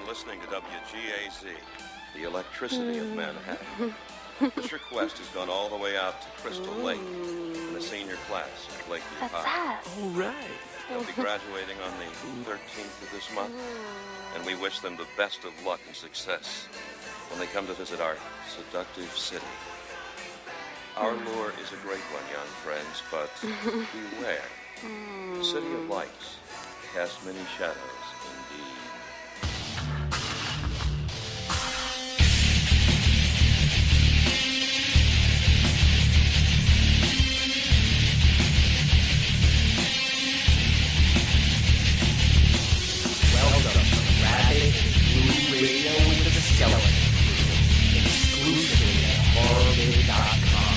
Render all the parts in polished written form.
listening to WGAZ, the electricity of Manhattan. This request has gone all the way out to Crystal Lake in the senior class at Lakeview High. That's us. All right. They'll be graduating on the 13th of this month, and we wish them the best of luck and success when they come to visit our seductive city. Our lure is a great one, young friends, but beware. The city of lights casts many shadows indeed. Welcome to Rapid Blue Radio with the Skeleton Crew, exclusively at horrorvid.com.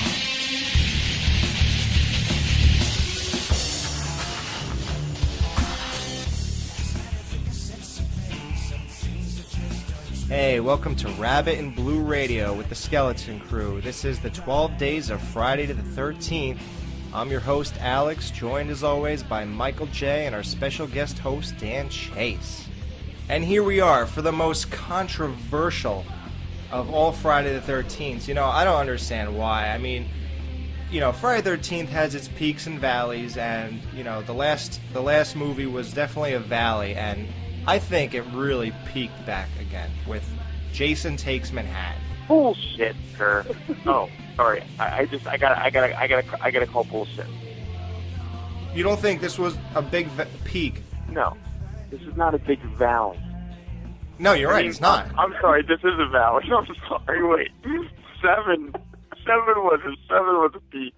Hey, welcome to Rabbit and Blue Radio with the Skeleton Crew. This is the 12 days of Friday to the 13th. I'm your host, Alex, joined as always by Michael J. and our special guest host, Dan Chase. And here we are for the most controversial of all Friday the 13th. You know, I don't understand why. I mean, you know, Friday the 13th has its peaks and valleys, and, you know, the last movie was definitely a valley, and I think it really peaked back again with Jason Takes Manhattan. Bullshit, sir. Oh, sorry. I gotta call bullshit. You don't think this was a big peak? No, this is not a big valley. No, you're right. It's not. I'm sorry. This is a valley. I'm sorry. Wait, seven was a peak.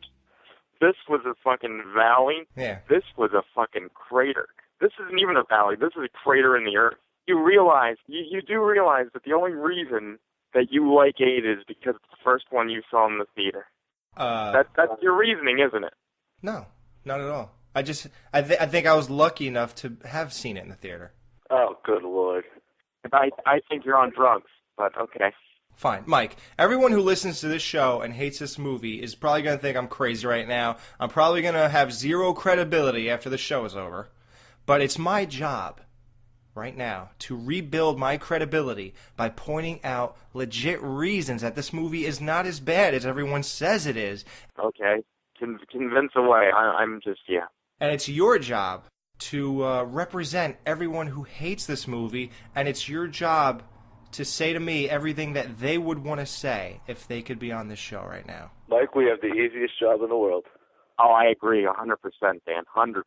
This was a fucking valley. Yeah. This was a fucking crater. This isn't even a valley. This is a crater in the earth. You do realize that the only reason that you like 8 is because it's the first one you saw in the theater. That's your reasoning, isn't it? No, not at all. I think I was lucky enough to have seen it in the theater. Oh, good lord. I think you're on drugs, but okay. Fine. Mike, everyone who listens to this show and hates this movie is probably going to think I'm crazy right now. I'm probably going to have zero credibility after the show is over. But it's my job right now to rebuild my credibility by pointing out legit reasons that this movie is not as bad as everyone says it is. Okay. Convince away. I'm just, yeah. And it's your job to represent everyone who hates this movie, and it's your job to say to me everything that they would want to say if they could be on this show right now. Mike, we have the easiest job in the world. Oh, I agree 100%, Dan. 100%.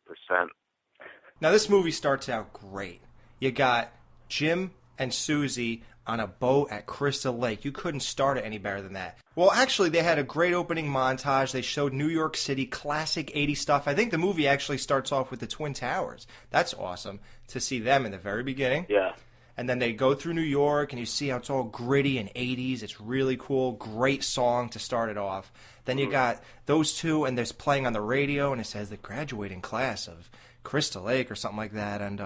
Now, this movie starts out great. You got Jim and Susie on a boat at Crystal Lake. You couldn't start it any better than that. Well, actually, they had a great opening montage. They showed New York City, classic 80s stuff. I think the movie actually starts off with the Twin Towers. That's awesome to see them in the very beginning. Yeah. And then they go through New York, and you see how it's all gritty and 80s. It's really cool. Great song to start it off. Then you got those two, and they're playing on the radio, and it says the graduating class of Crystal Lake or something like that. And,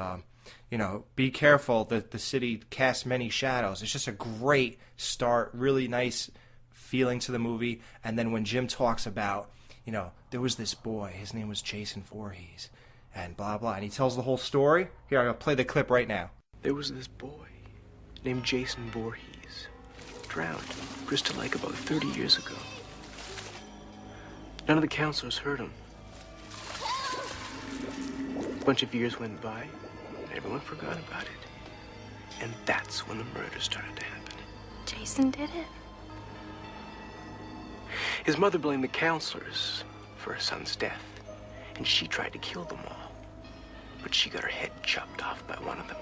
you know, be careful that the city casts many shadows. It's just a great start, really nice feeling to the movie. And then when Jim talks about, you know, there was this boy, his name was Jason Voorhees, and blah, blah. And he tells the whole story. Here, I'm going to play the clip right now. There was this boy named Jason Voorhees, drowned in Crystal Lake about 30 years ago. None of the counselors heard him. A bunch of years went by, and everyone forgot about it. And that's when the murder started to happen. Jason did it? His mother blamed the counselors for her son's death, and she tried to kill them all. But she got her head chopped off by one of them.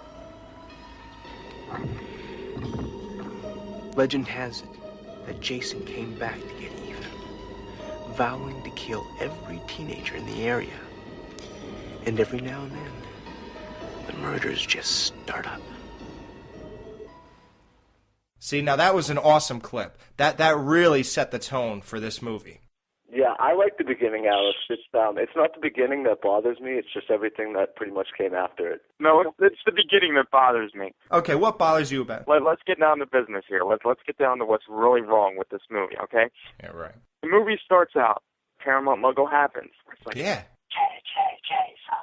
Legend has it that Jason came back to get even, vowing to kill every teenager in the area. And every now and then, the murders just start up. See, now that was an awesome clip. That really set the tone for this movie. Yeah, I like the beginning, Alex. It's not the beginning that bothers me. It's just everything that pretty much came after it. No, it's the beginning that bothers me. Okay, what bothers you about it? Let's get down to business here. Let's get down to what's really wrong with this movie, okay? Yeah, right. The movie starts out, Paramount logo happens. It's like, Yeah. J, son.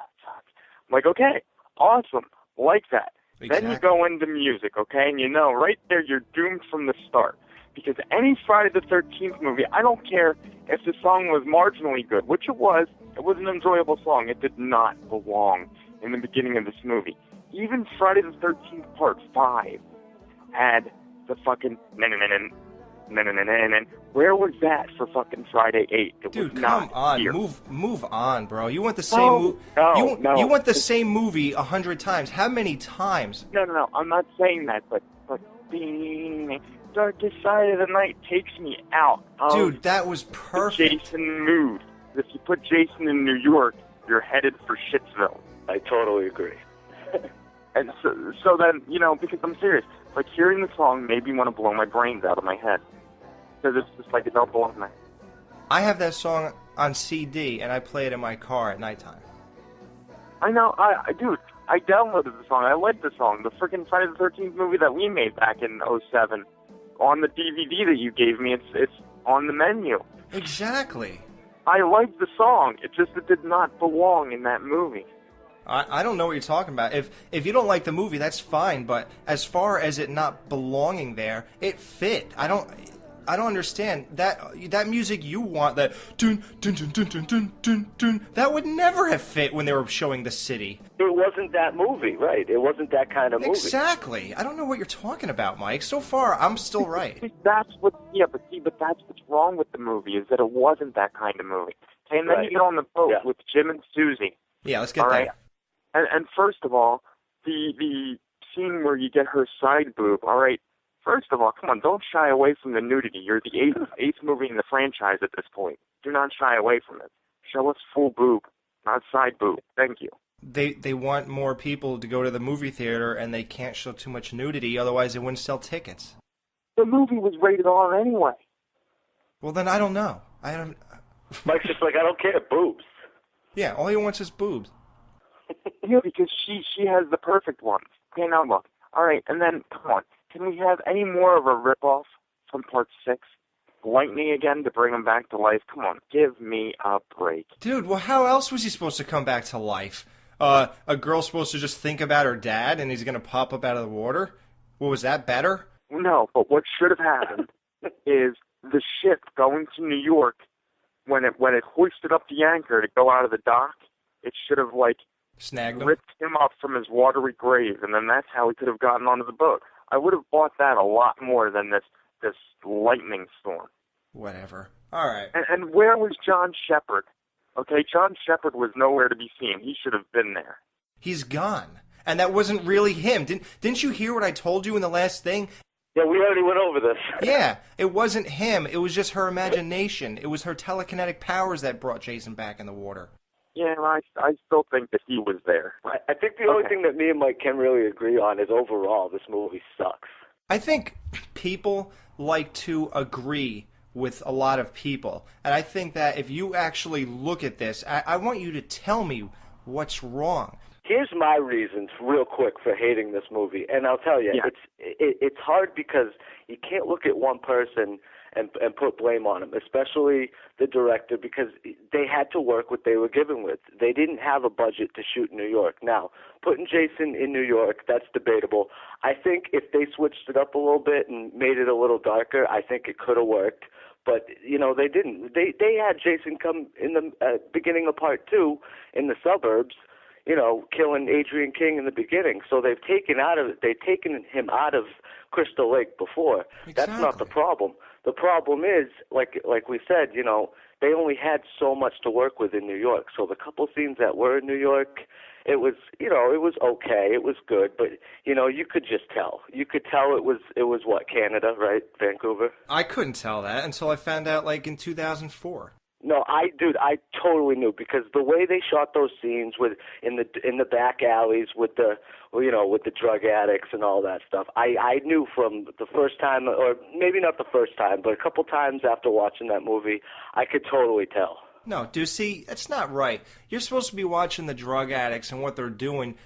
I'm like, okay, awesome, like that. Then you go into music, okay? And you know, right there, you're doomed from the start. Because any Friday the 13th movie, I don't care if the song was marginally good, which it was an enjoyable song. It did not belong in the beginning of this movie. Even Friday the 13th Part 5 had the fucking where was that for fucking Friday 8? It Dude, was come not on, here. move on, bro. You want the same You want the same movie 100 times. How many times? No. I'm not saying that, but the darkest side of the night takes me out. Dude, that was perfect. Jason mood. If you put Jason in New York, you're headed for Shitsville. I totally agree. And so then, you know, because I'm serious, like hearing the song made me want to blow my brains out of my head. Because it's just like it don't belong there. I have that song on CD, and I play it in my car at nighttime. I know, dude, I downloaded the song. I liked the song. The freaking Friday the 13th movie that we made back in '07, on the DVD that you gave me, it's on the menu. Exactly. I liked the song. It did not belong in that movie. I don't know what you're talking about. If you don't like the movie, that's fine. But as far as it not belonging there, it fit. I don't understand that music you want, that dun dun dun dun dun dun dun dun, that would never have fit when they were showing the city. It wasn't that movie, right? It wasn't that kind of movie. Exactly. I don't know what you're talking about, Mike. So far, I'm still right. But that's what's wrong with the movie, is that it wasn't that kind of movie. Okay, and then you get on the boat with Jim and Susie. Yeah, let's get there. And first of all, the scene where you get her side boob, all right, first of all, come on, don't shy away from the nudity. You're the eighth movie in the franchise at this point. Do not shy away from it. Show us full boob, not side boob. Thank you. They want more people to go to the movie theater, and they can't show too much nudity, otherwise they wouldn't sell tickets. The movie was rated R anyway. Well, then I don't know. Mike's just like, I don't care, boobs. Yeah, all he wants is boobs. Yeah, because she has the perfect ones. Okay, now look. All right, and then, come on. Can we have any more of a ripoff from Part 6? Lightning again to bring him back to life? Come on, give me a break. Dude, well, how else was he supposed to come back to life? A girl's supposed to just think about her dad, and he's going to pop up out of the water? Well, was that better? No, but what should have happened is the ship going to New York, when it hoisted up the anchor to go out of the dock, it should have, snagged him? Ripped him up from his watery grave, and then that's how he could have gotten onto the boat. I would have bought that a lot more than this lightning storm. Whatever. All right. And where was John Shepard? Okay, John Shepard was nowhere to be seen. He should have been there. He's gone. And that wasn't really him. Didn't you hear what I told you in the last thing? Yeah, we already went over this. Yeah, it wasn't him. It was just her imagination. It was her telekinetic powers that brought Jason back in the water. Yeah, I still think that he was there. I think the only thing that me and Mike can really agree on is overall this movie sucks. I think people like to agree with a lot of people. And I think that if you actually look at this, I want you to tell me what's wrong. Here's my reasons, real quick, for hating this movie. And I'll tell you, it's hard because you can't look at one person and put blame on him, especially the director, because they had to work what they were given with. They didn't have a budget to shoot in New York. Now, putting Jason in New York, that's debatable. I think if they switched it up a little bit and made it a little darker, I think it could have worked. But, they didn't. They had Jason come in the beginning of Part 2 in the suburbs, killing Adrian King in the beginning. So they've taken him out of Crystal Lake before. Exactly. That's not the problem. The problem is, like we said, they only had so much to work with in New York. So the couple scenes that were in New York, it was okay. It was good, but you could just tell. You could tell it was what, Canada, right? Vancouver? I couldn't tell that until I found out in 2004. No, I totally knew, because the way they shot those scenes in the back alleys with the drug addicts and all that stuff, I knew from the first time, or maybe not the first time, but a couple times after watching that movie, I could totally tell. No, dude, see, that's not right. You're supposed to be watching the drug addicts and what they're doing.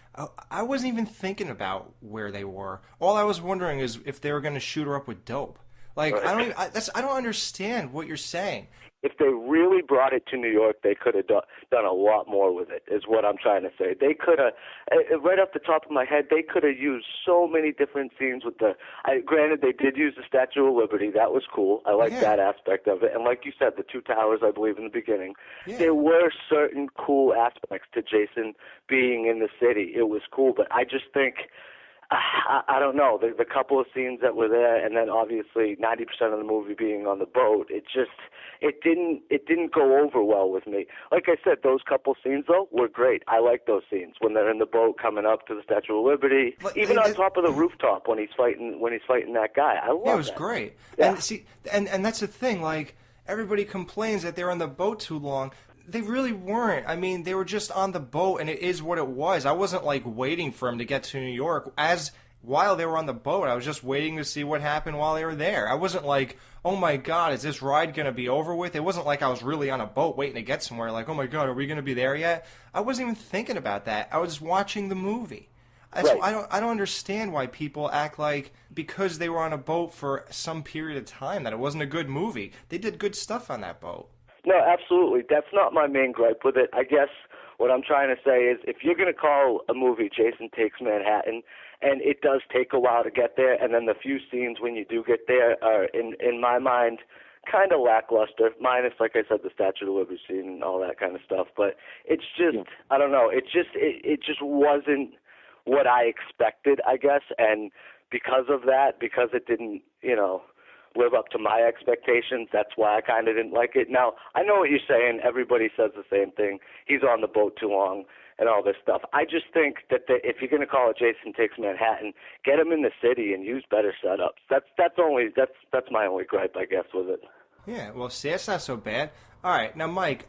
I wasn't even thinking about where they were. All I was wondering is if they were going to shoot her up with dope. I don't understand what you're saying. if they really brought it to New York, they could have done a lot more with it, is what I'm trying to say. They could have, right off the top of my head, they could have used so many different scenes with granted, they did use the Statue of Liberty. That was cool. I like that aspect of it. And like you said, the two towers, I believe, in the beginning. Yeah. There were certain cool aspects to Jason being in the city. It was cool, but I just think, I don't know, the couple of scenes that were there, and then obviously 90% of the movie being on the boat, it didn't go over well with me. Like I said, those couple scenes though were great. I like those scenes when they're in the boat coming up to the Statue of Liberty, even on top of the rooftop when he's fighting that guy. I love that. It was great. Yeah. And see, and that's the thing. Like, everybody complains that they're on the boat too long. They really weren't. I mean, they were just on the boat, and it is what it was. I wasn't, like, waiting for them to get to New York. While they were on the boat, I was just waiting to see what happened while they were there. I wasn't like, oh, my God, is this ride going to be over with? It wasn't like I was really on a boat waiting to get somewhere, like, oh, my God, are we going to be there yet? I wasn't even thinking about that. I was watching the movie. Right. I don't understand why people act like because they were on a boat for some period of time that it wasn't a good movie. They did good stuff on that boat. No, absolutely. That's not my main gripe with it. I guess what I'm trying to say is if you're going to call a movie Jason Takes Manhattan, and it does take a while to get there, and then the few scenes when you do get there are, in my mind, kind of lackluster, minus, like I said, the Statue of Liberty scene and all that kind of stuff. But it's just, I don't know, it just wasn't what I expected, I guess, and because of that, because it didn't, live up to my expectations, that's why I kind of didn't like it. Now, I know what you're saying. Everybody says the same thing. He's on the boat too long and all this stuff. I just think that if you're going to call it Jason Takes Manhattan, get him in the city and use better setups. That's my only gripe, I guess, with it. Yeah, well, see, that's not so bad. All right, now, Mike,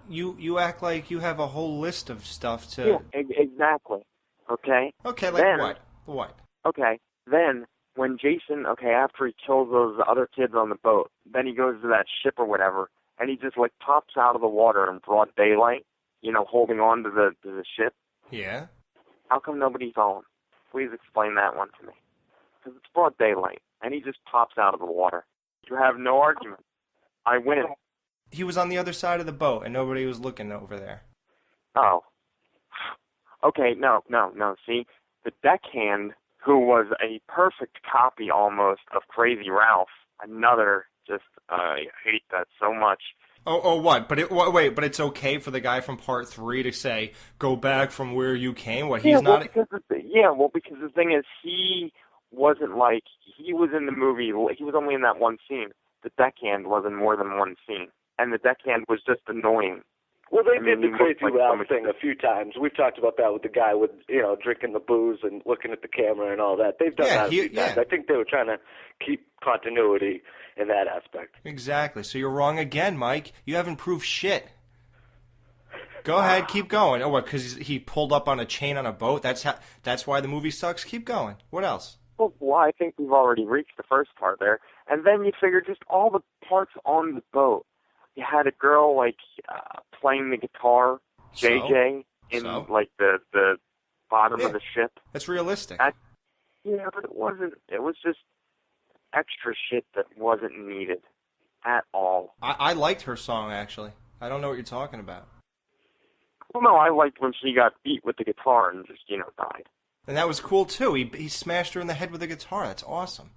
you act like you have a whole list of stuff to... Yeah, exactly. Okay? Okay, like then, what? Okay, then... When Jason, after he kills those other kids on the boat, then he goes to that ship or whatever, and he just, like, pops out of the water in broad daylight, holding on to the ship. Yeah. How come nobody saw him? Please explain that one to me. Because it's broad daylight, and he just pops out of the water. You have no argument. I win. He was on the other side of the boat, and nobody was looking over there. Oh. Okay, no. See, the deckhand... who was a perfect copy almost of Crazy Ralph. Another, I hate that so much. Oh, what? But but it's okay for the guy from Part 3 to say, go back from where you came? What, he's not... Because the thing is, he wasn't like, he was in the movie, he was only in that one scene. The deckhand was in more than one scene. And the deckhand was just annoying. Well, they did the Crazy Ralph thing a few times. We've talked about that with the guy with, drinking the booze and looking at the camera and all that. They've done that a few times. I think they were trying to keep continuity in that aspect. Exactly. So you're wrong again, Mike. You haven't proved shit. Go ahead, keep going. Oh, what, because he pulled up on a chain on a boat? That's why the movie sucks? Keep going. What else? Well, I think we've already reached the first part there. And then you figure just all the parts on the boat. You had a girl, playing the guitar, JJ, in the bottom of the ship. That's realistic. But it wasn't. It was just extra shit that wasn't needed at all. I liked her song, actually. I don't know what you're talking about. Well, no, I liked when she got beat with the guitar and just, died. And that was cool, too. He smashed her in the head with a guitar. That's awesome.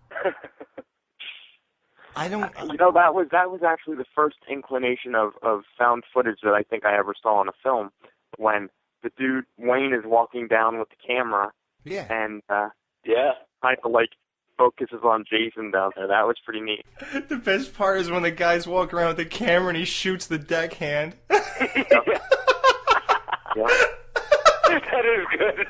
I don't... that was actually the first inclination of found footage that I think I ever saw in a film, when the dude, Wayne, is walking down with the camera, and, kind of, focuses on Jason down there. That was pretty neat. The best part is when the guys walk around with the camera and he shoots the deckhand. That is good.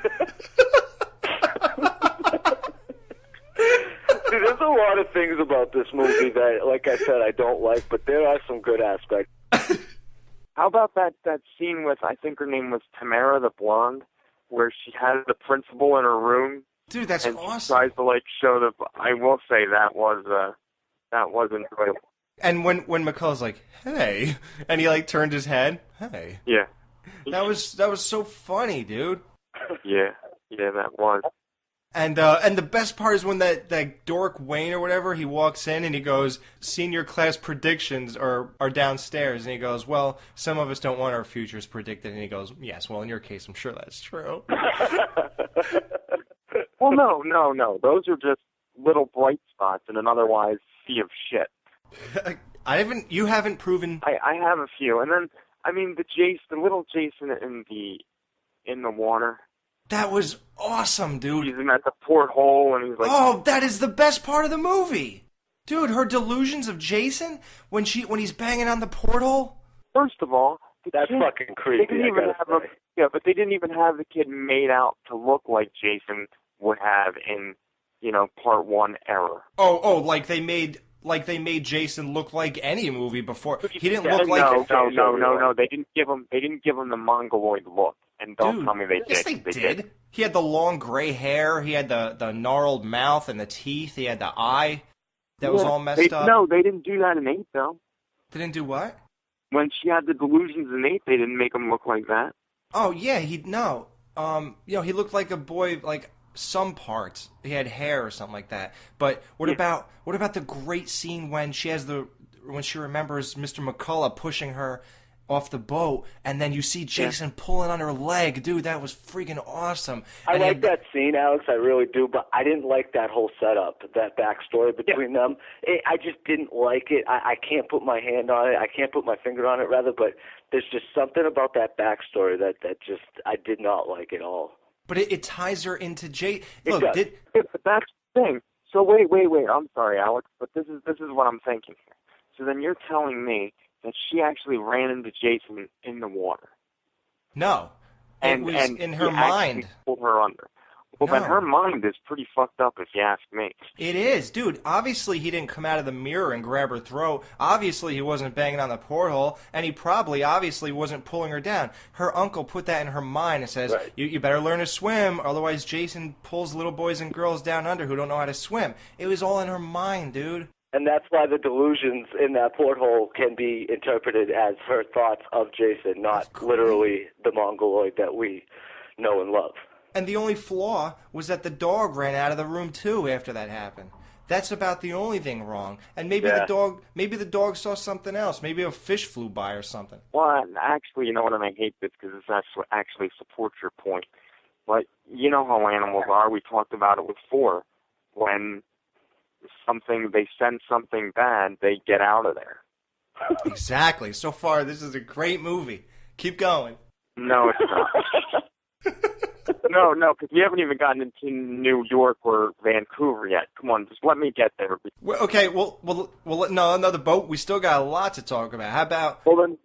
See, there's a lot of things about this movie that, like I said, I don't like, but there are some good aspects. How about that scene with, I think her name was Tamara the blonde, where she had the principal in her room? Dude, that's and awesome. She tries to, show the... I will say that was enjoyable. And when McCullough's like, hey, and he, turned his head, hey. Yeah. That was so funny, dude. Yeah, that was. And the best part is when that dork Wayne or whatever, he walks in and he goes, senior class predictions are downstairs. And he goes, well, some of us don't want our futures predicted. And he goes, yes, well, in your case, I'm sure that's true. Well, no. Those are just little bright spots in an otherwise sea of shit. You haven't proven. I have a few. And then, I mean, the little Jason in the water. That was awesome, dude. He's in at the porthole, and he's like... Oh, that is the best part of the movie. Dude, her delusions of Jason, when he's banging on the porthole. First of all... That's fucking creepy, but they didn't even have the kid made out to look like Jason would have in, part 1 Error. Oh, like they made Jason look like any movie before. He didn't look like... No. They didn't give him the mongoloid look. And don't tell me they did. Yes, they did. He had the long gray hair. He had the gnarled mouth and the teeth. He had the eye that was all messed up. No, they didn't do that in 8, though. They didn't do what? When she had the delusions in 8, they didn't make him look like that. Oh, yeah, he looked like a boy, like some parts. He had hair or something like that. But what about the great scene when she remembers Mr. McCullough pushing her off the boat, and then you see Jason pulling on her leg. Dude, that was freaking awesome. I like that scene, Alex, I really do, but I didn't like that whole setup, that backstory between them. I just didn't like it. I can't put my hand on it. I can't put my finger on it, rather, but there's just something about that backstory that just, I did not like at all. But it ties her into Jason. Look, but that's the thing. So wait. I'm sorry, Alex, but this is what I'm thinking here. So then you're telling me that she actually ran into Jason in the water. No. It was in her mind. Pulled her under. Well, then her mind is pretty fucked up, if you ask me. It is. Dude, obviously he didn't come out of the mirror and grab her throat. Obviously he wasn't banging on the porthole, and he obviously wasn't pulling her down. Her uncle put that in her mind and says, you better learn to swim, otherwise Jason pulls little boys and girls down under who don't know how to swim. It was all in her mind, dude. And that's why the delusions in that porthole can be interpreted as her thoughts of Jason, not literally the mongoloid that we know and love. And the only flaw was that the dog ran out of the room too after that happened. That's about the only thing wrong. And maybe the dog saw something else. Maybe a fish flew by or something. Well, actually, you know what, and I hate this because this actually supports your point. But you know how animals are. We talked about it before. When they sense something bad, they get out of there. Exactly. So far, this is a great movie. Keep going. No, it's not. No, because we haven't even gotten into New York or Vancouver yet. Come on, just let me get there. Okay, well, no, another boat. We still got a lot to talk about. How about? Well, then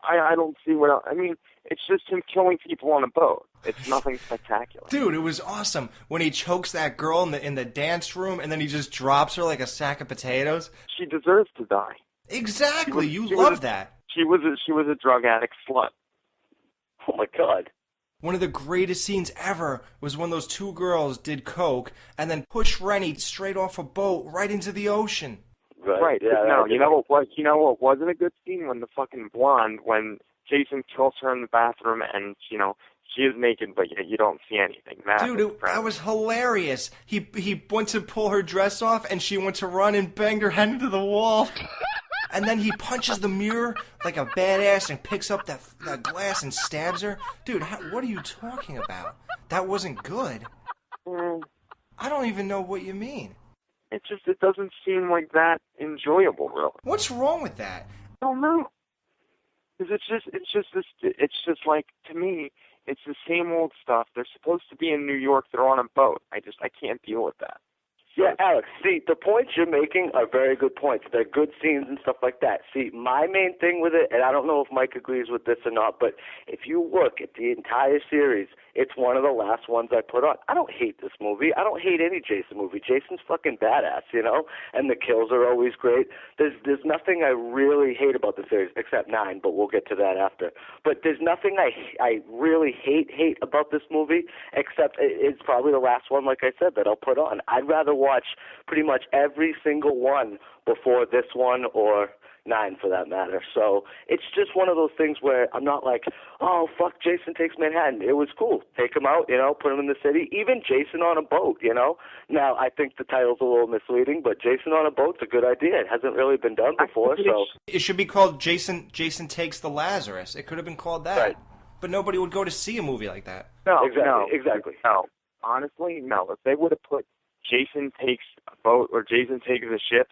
I don't see what else. I mean, it's just him killing people on a boat. It's nothing spectacular. Dude, it was awesome when he chokes that girl in the dance room, and then he just drops her like a sack of potatoes. She deserves to die. Exactly, you love that. She was a drug addict slut. Oh my God. One of the greatest scenes ever was when those two girls did coke and then pushed Rennie straight off a boat right into the ocean. Right. Yeah, no, you know what wasn't a good scene? When the fucking blonde, when Jason kills her in the bathroom and, she is naked, but you don't see anything. That was hilarious. He went to pull her dress off, and she went to run and banged her head into the wall. And then he punches the mirror like a badass and picks up that glass and stabs her. Dude, what are you talking about? That wasn't good. I don't even know what you mean. It doesn't seem like that enjoyable, really. What's wrong with that? I don't know. Because it's just like, to me, it's the same old stuff. They're supposed to be in New York. They're on a boat. I can't deal with that. Yeah, Alex, see, the points you're making are very good points. They're good scenes and stuff like that. See, my main thing with it, and I don't know if Mike agrees with this or not, but if you look at the entire series, it's one of the last ones I put on. I don't hate this movie. I don't hate any Jason movie. Jason's fucking badass, and the kills are always great. There's nothing I really hate about the series, except 9, but we'll get to that after. But there's nothing I really hate about this movie, except it's probably the last one, like I said, that I'll put on. I'd rather watch pretty much every single one before this one or 9 for that matter. So it's just one of those things where I'm not like, oh, fuck, Jason Takes Manhattan. It was cool. Take him out, put him in the city. Even Jason on a boat, Now, I think the title's a little misleading, but Jason on a boat's a good idea. It hasn't really been done before, so... It should be called Jason Takes the Lazarus. It could have been called that. Right. But nobody would go to see a movie like that. No, exactly. No, honestly, no. If they would have put Jason Takes a Boat or Jason Takes a Ship,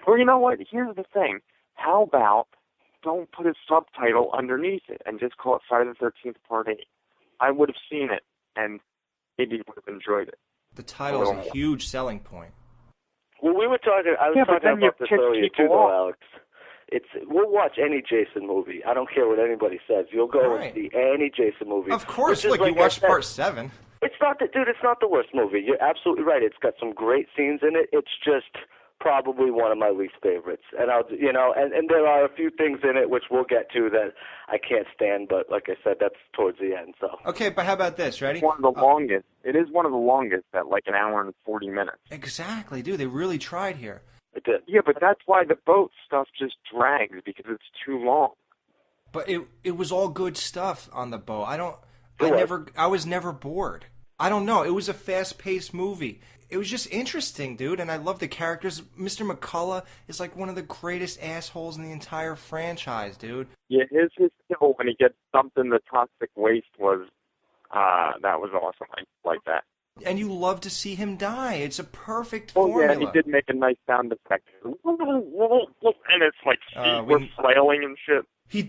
or you know what? Here's the thing. How about don't put a subtitle underneath it and just call it Friday the 13th Part 8? I would have seen it, and maybe would have enjoyed it. The title is a huge selling point. Well, I was talking about this earlier too, though, Alex. We'll watch any Jason movie. I don't care what anybody says. You'll go and see any Jason movie. Of course, look, you watched Part 7. It's not it's not the worst movie. You're absolutely right. It's got some great scenes in it. It's just probably one of my least favorites. And and there are a few things in it which we'll get to that I can't stand, but like I said, that's towards the end. So okay, but how about this? Ready? It's one of the longest. It is one of the longest at like an hour and 40 minutes. Exactly, dude. They really tried here. It did. Yeah, but that's why the boat stuff just drags, because it's too long. But it was all good stuff on the boat. I was never bored. I don't know. It was a fast-paced movie. It was just interesting, dude, and I love the characters. Mr. McCullough is like one of the greatest assholes in the entire franchise, dude. Yeah, his kill when he gets dumped in the toxic waste was, that was awesome. I like that. And you love to see him die. It's a perfect formula. Yeah, and he did make a nice sound effect. And it's like we're flailing and shit. He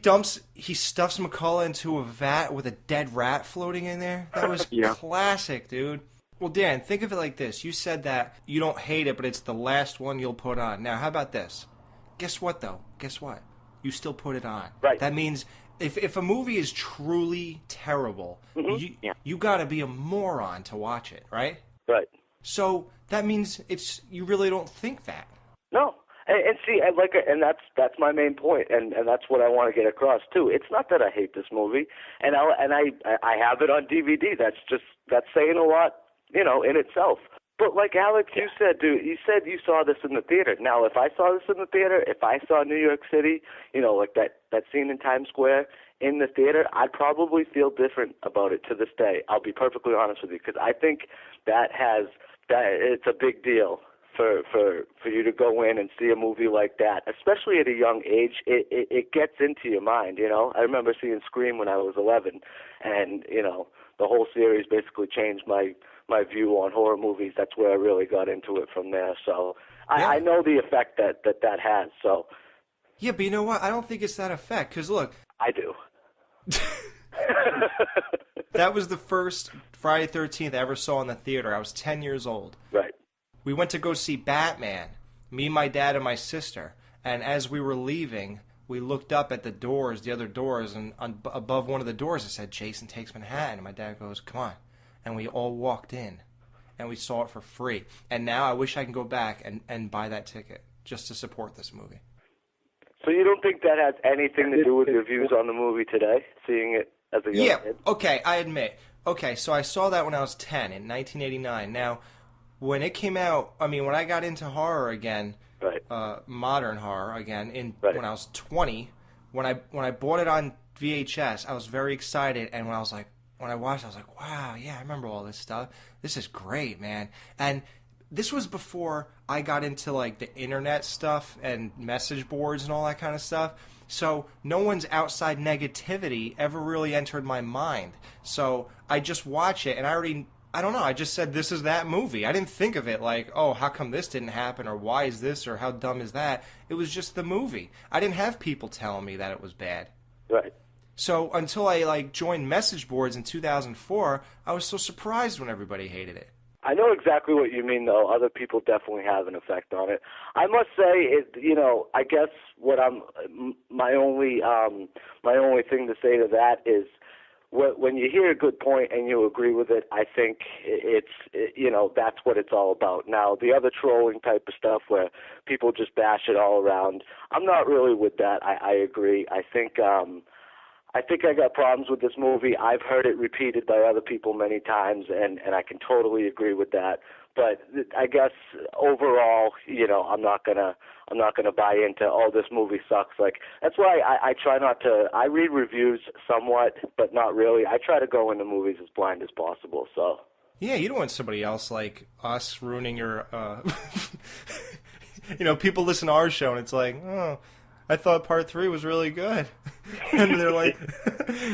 stuffs McCullough into a vat with a dead rat floating in there. That was classic, dude. Well, Dan, think of it like this. You said that you don't hate it, but it's the last one you'll put on. Now, how about this? Guess what, though? Guess what? You still put it on. Right. That means if a movie is truly terrible, you got to be a moron to watch it, right? Right. So that means you really don't think that. No. And see, and that's my main point, and that's what I want to get across too. It's not that I hate this movie, and I have it on DVD. That's saying a lot, in itself. But like Alex, you said, dude, you said you saw this in the theater. Now, if I saw this in the theater, if I saw New York City, like that scene in Times Square in the theater, I'd probably feel different about it to this day. I'll be perfectly honest with you, because I think that it's a big deal. For you to go in and see a movie like that, especially at a young age, it gets into your mind, I remember seeing Scream when I was 11, and, the whole series basically changed my view on horror movies. That's where I really got into it from there. So I know the effect that has, so. Yeah, but you know what? I don't think it's that effect, because look. I do. That was the first Friday the 13th I ever saw in the theater. I was 10 years old. Right. We went to go see Batman, me, my dad, and my sister. And as we were leaving, we looked up at the other doors, and above one of the doors it said, Jason Takes Manhattan. And my dad goes, come on. And we all walked in, and we saw it for free. And now I wish I can go back and buy that ticket just to support this movie. So you don't think that has anything to do with your views on the movie today, seeing it as a young kid? Okay, I admit. Okay, so I saw that when I was 10 in 1989. Now, when it came out, when I got into horror again, modern horror again, when I was 20, when I bought it on VHS, I was very excited, and when I watched it, I was like, wow, yeah, I remember all this stuff. This is great, man. And this was before I got into like the internet stuff and message boards and all that kind of stuff. So no one's outside negativity ever really entered my mind. So I just watch it, and I don't know, I just said this is that movie. I didn't think of it like, oh, how come this didn't happen, or why is this, or how dumb is that? It was just the movie. I didn't have people telling me that it was bad. Right. So until I joined message boards in 2004, I was so surprised when everybody hated it. I know exactly what you mean, though. Other people definitely have an effect on it. I must say, I guess my only thing to say to that is, when you hear a good point and you agree with it, I think that's what it's all about. Now, the other trolling type of stuff where people just bash it all around, I'm not really with that. I agree. I think I think I got problems with this movie. I've heard it repeated by other people many times, and I can totally agree with that. But I guess overall, I'm not gonna buy into, oh, this movie sucks. Like, that's why I try not to. I read reviews somewhat, but not really. I try to go into movies as blind as possible. So. Yeah, you don't want somebody else like us ruining your. People listen to our show and it's like, oh, I thought part 3 was really good. And they're like,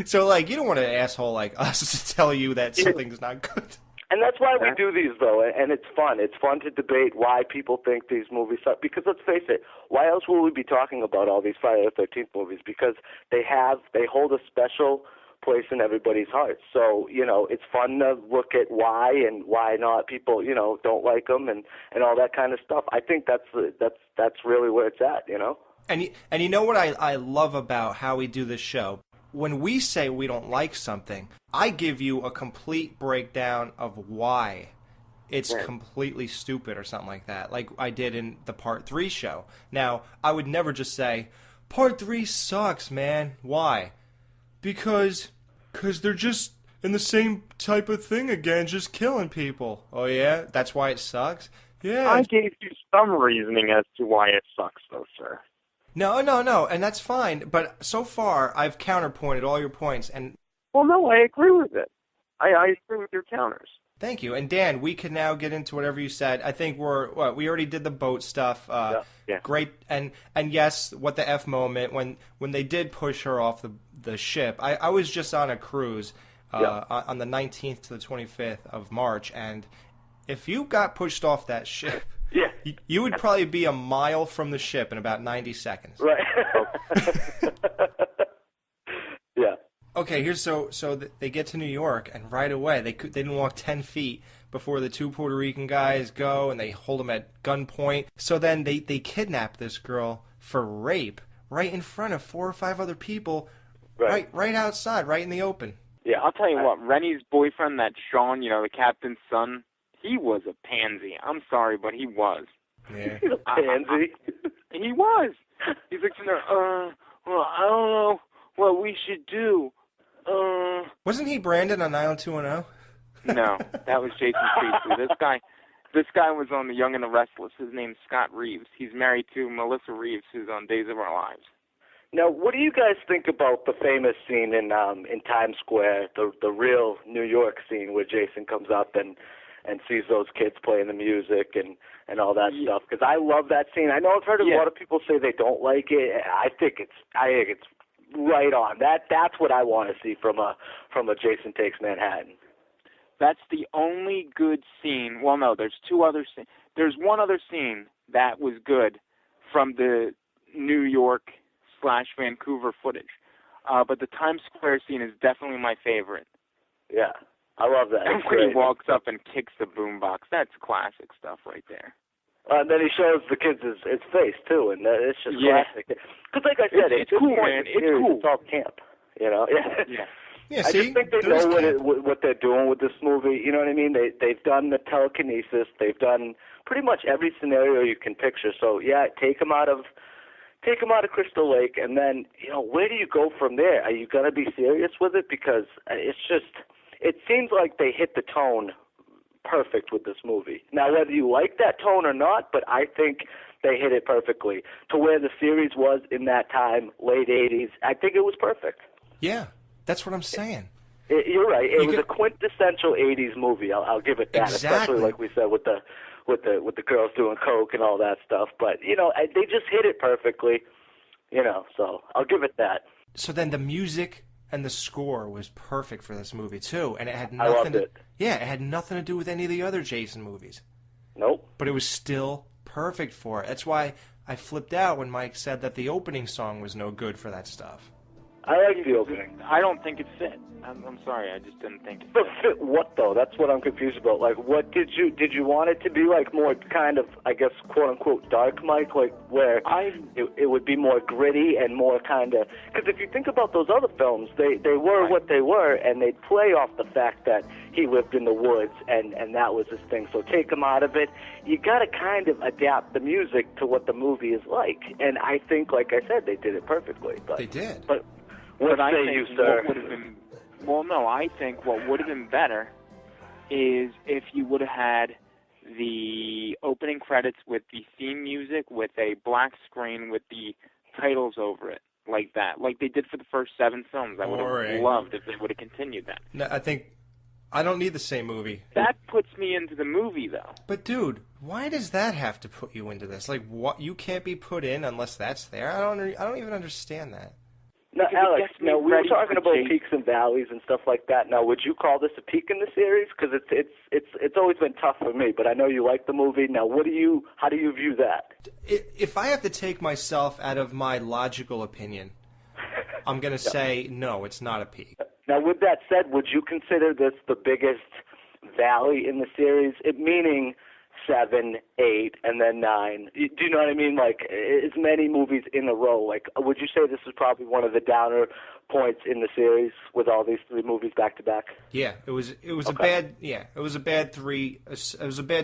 so like, you don't want an asshole like us to tell you that something's not good. And that's why we do these, though, and it's fun. It's fun to debate why people think these movies suck. Because let's face it, why else will we be talking about all these Friday the 13th movies? Because they hold a special place in everybody's hearts. So, it's fun to look at why and why not people, don't like them and all that kind of stuff. I think that's really where it's at, And you know what I love about how we do this show? When we say we don't like something, I give you a complete breakdown of why it's completely stupid or something like that, like I did in the Part 3 show. Now, I would never just say, Part 3 sucks, man. Why? Because they're just in the same type of thing again, just killing people. Oh, yeah? That's why it sucks? Yeah. I gave you some reasoning as to why it sucks, though, sir. No, and that's fine. But so far, I've counterpointed all your points, and well, no, I agree with it. I agree with your counters. Thank you. And Dan, we can now get into whatever you said. I think we already did the boat stuff. Yeah. Great. And yes, what the F moment when they did push her off the ship. I was just on a cruise on the 19th to the 25th of March, and if you got pushed off that ship, you would probably be a mile from the ship in about 90 seconds. Right. Yeah. Okay, so they get to New York, and right away they didn't walk 10 feet before the 2 Puerto Rican guys go, and they hold them at gunpoint. So then they kidnap this girl for rape right in front of 4 or 5 other people, right outside, right in the open. Yeah, I'll tell you what, Rennie's boyfriend, that Sean, the captain's son, he was a pansy. I'm sorry, but he was. Yeah. Pansy? He was. He's like, well, I don't know what we should do. Wasn't he Brandon on 90210? No, that was Jason Priestley. This guy was on The Young and the Restless. His name's Scott Reeves. He's married to Melissa Reeves, who's on Days of Our Lives. Now, what do you guys think about the famous scene in Times Square, the real New York scene where Jason comes up and sees those kids playing the music and all that stuff? Because I love that scene. I know I've heard a lot of people say they don't like it. I think it's right on. That's what I want to see from a Jason Takes Manhattan. That's the only good scene. Well, no, there's 2 other scenes. There's one other scene that was good from the New York / Vancouver footage. But the Times Square scene is definitely my favorite. Yeah, I love that. When he walks up and kicks the boombox, that's classic stuff right there. And then he shows the kids his face, too, and it's just classic. Because like I said, it's cool, man. It's cool. It's all camp, Yeah. Yeah, I just think they know what they're doing with this movie. You know what I mean? They've done the telekinesis. They've done pretty much every scenario you can picture. So, take them out of Crystal Lake, and then, where do you go from there? Are you going to be serious with it? Because it seems like they hit the tone perfect with this movie. Now, whether you like that tone or not, but I think they hit it perfectly. To where the series was in that time, late 80s, I think it was perfect. Yeah, that's what I'm saying. You're right. It was a quintessential 80s movie. I'll give it that, especially like we said with the girls doing coke and all that stuff. But, they just hit it perfectly, so I'll give it that. So then the music and the score was perfect for this movie, too. And it had I loved it. Yeah, it had nothing to do with any of the other Jason movies. Nope. But it was still perfect for it. That's why I flipped out when Mike said that the opening song was no good for that stuff. I like the opening. I don't think it fit. I'm sorry, I just didn't think it fit. But fit what, though? That's what I'm confused about. Like, what did you want it to be, like, more kind of, I guess, quote-unquote dark, Mike? Like, where it would be more gritty and more kind of... Because if you think about those other films, they were what they were, and they'd play off the fact that he lived in the woods, and that was his thing. So take him out of it. You got to kind of adapt the music to what the movie is like. And I think, like I said, they did it perfectly. But, they did. But What but I say think you, sir? what would have been, well, no, I think what would have been better is if you would have had the opening credits with the theme music with a black screen with the titles over it, like that, like they did for the first 7 films. I would have loved if they would have continued that. No, I don't need the same movie. That puts me into the movie, though. But dude, why does that have to put you into this? Like, what, you can't be put in unless that's there? I don't even understand that. Now, Because it Alex, gets me now we were ready talking for about Jason. peaks and valleys and stuff like that. Now, would you call this a peak in the series? Because it's always been tough for me, but I know you like the movie. Now, how do you view that? If I have to take myself out of my logical opinion, I'm going to say no, it's not a peak. Now, with that said, would you consider this the biggest valley in the series? It meaning 7, 8, and then 9. Do you know what I mean? Like, as many movies in a row. Like, would you say this is probably one of the downer points in the series with all these 3 movies back to back? Yeah, it was a bad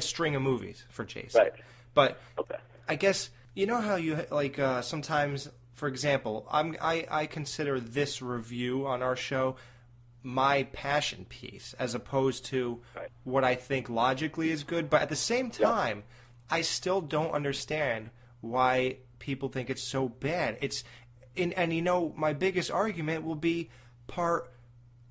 string of movies for Jason. Right. But I guess you know how you like sometimes, for example, I consider this review on our show my passion piece as opposed to what I think logically is good, but at the same time I still don't understand why people think it's so bad. And you know, my biggest argument will be part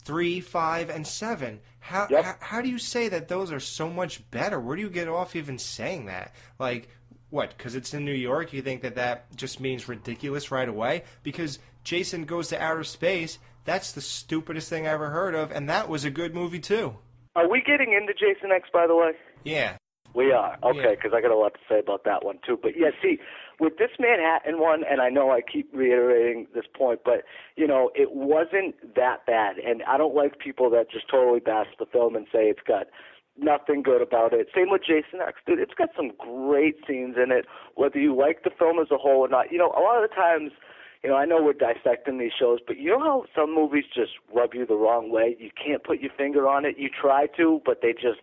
3, 5, and 7. How do you say that those are so much better? Where do you get off even saying that? Like, what, because it's in New York, you think that just means ridiculous right away? Because Jason Goes to Outer Space, that's the stupidest thing I ever heard of, and that was a good movie too. Are we getting into Jason X, by the way? Yeah. We are. Okay, because I got a lot to say about that one too. But yeah, see, with this Manhattan one, and I know I keep reiterating this point, but, you know, it wasn't that bad. And I don't like people that just totally bash the film and say it's got nothing good about it. Same with Jason X. Dude, it's got some great scenes in it, whether you like the film as a whole or not. You know, a lot of the times, you know, I know we're dissecting these shows, but you know how some movies just rub you the wrong way? You can't put your finger on it. You try to, but they just,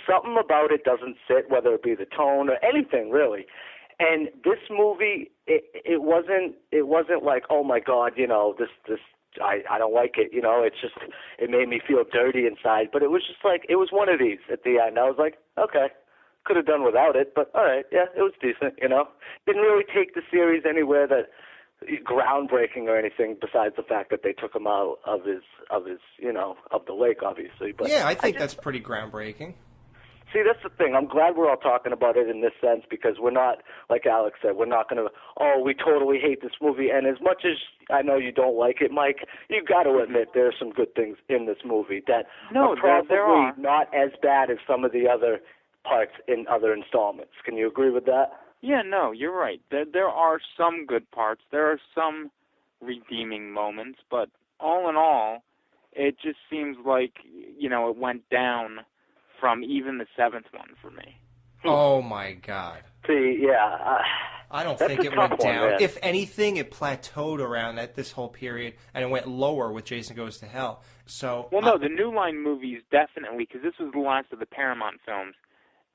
something about it doesn't sit, whether it be the tone or anything, really. And this movie, it wasn't like, oh my God, you know, I don't like it, you know, it's just, it made me feel dirty inside. But it was just like, it was one of these at the end. I was like, okay, could have done without it, but all right, yeah, it was decent, you know. Didn't really take the series anywhere that groundbreaking or anything besides the fact that they took him out of his you know, of the lake, obviously. But yeah, I think that's pretty groundbreaking. See, that's the thing. I'm glad we're all talking about it in this sense because we're not, like Alex said, we're not going to, oh, we totally hate this movie. And as much as I know you don't like it, Mike, you got to admit there are some good things in this movie that are probably there are. not as bad as some of the other parts in other installments. Can you agree with that? Yeah, no, you're right. There are some good parts. There are some redeeming moments, but all in all, it just seems like, you know, it went down from even the 7th one for me. Oh my God. See, yeah. I don't think it went down. If anything, it plateaued around this whole period, and it went lower with Jason Goes to Hell. So, well, no, the New Line movies definitely, because this was the last of the Paramount films.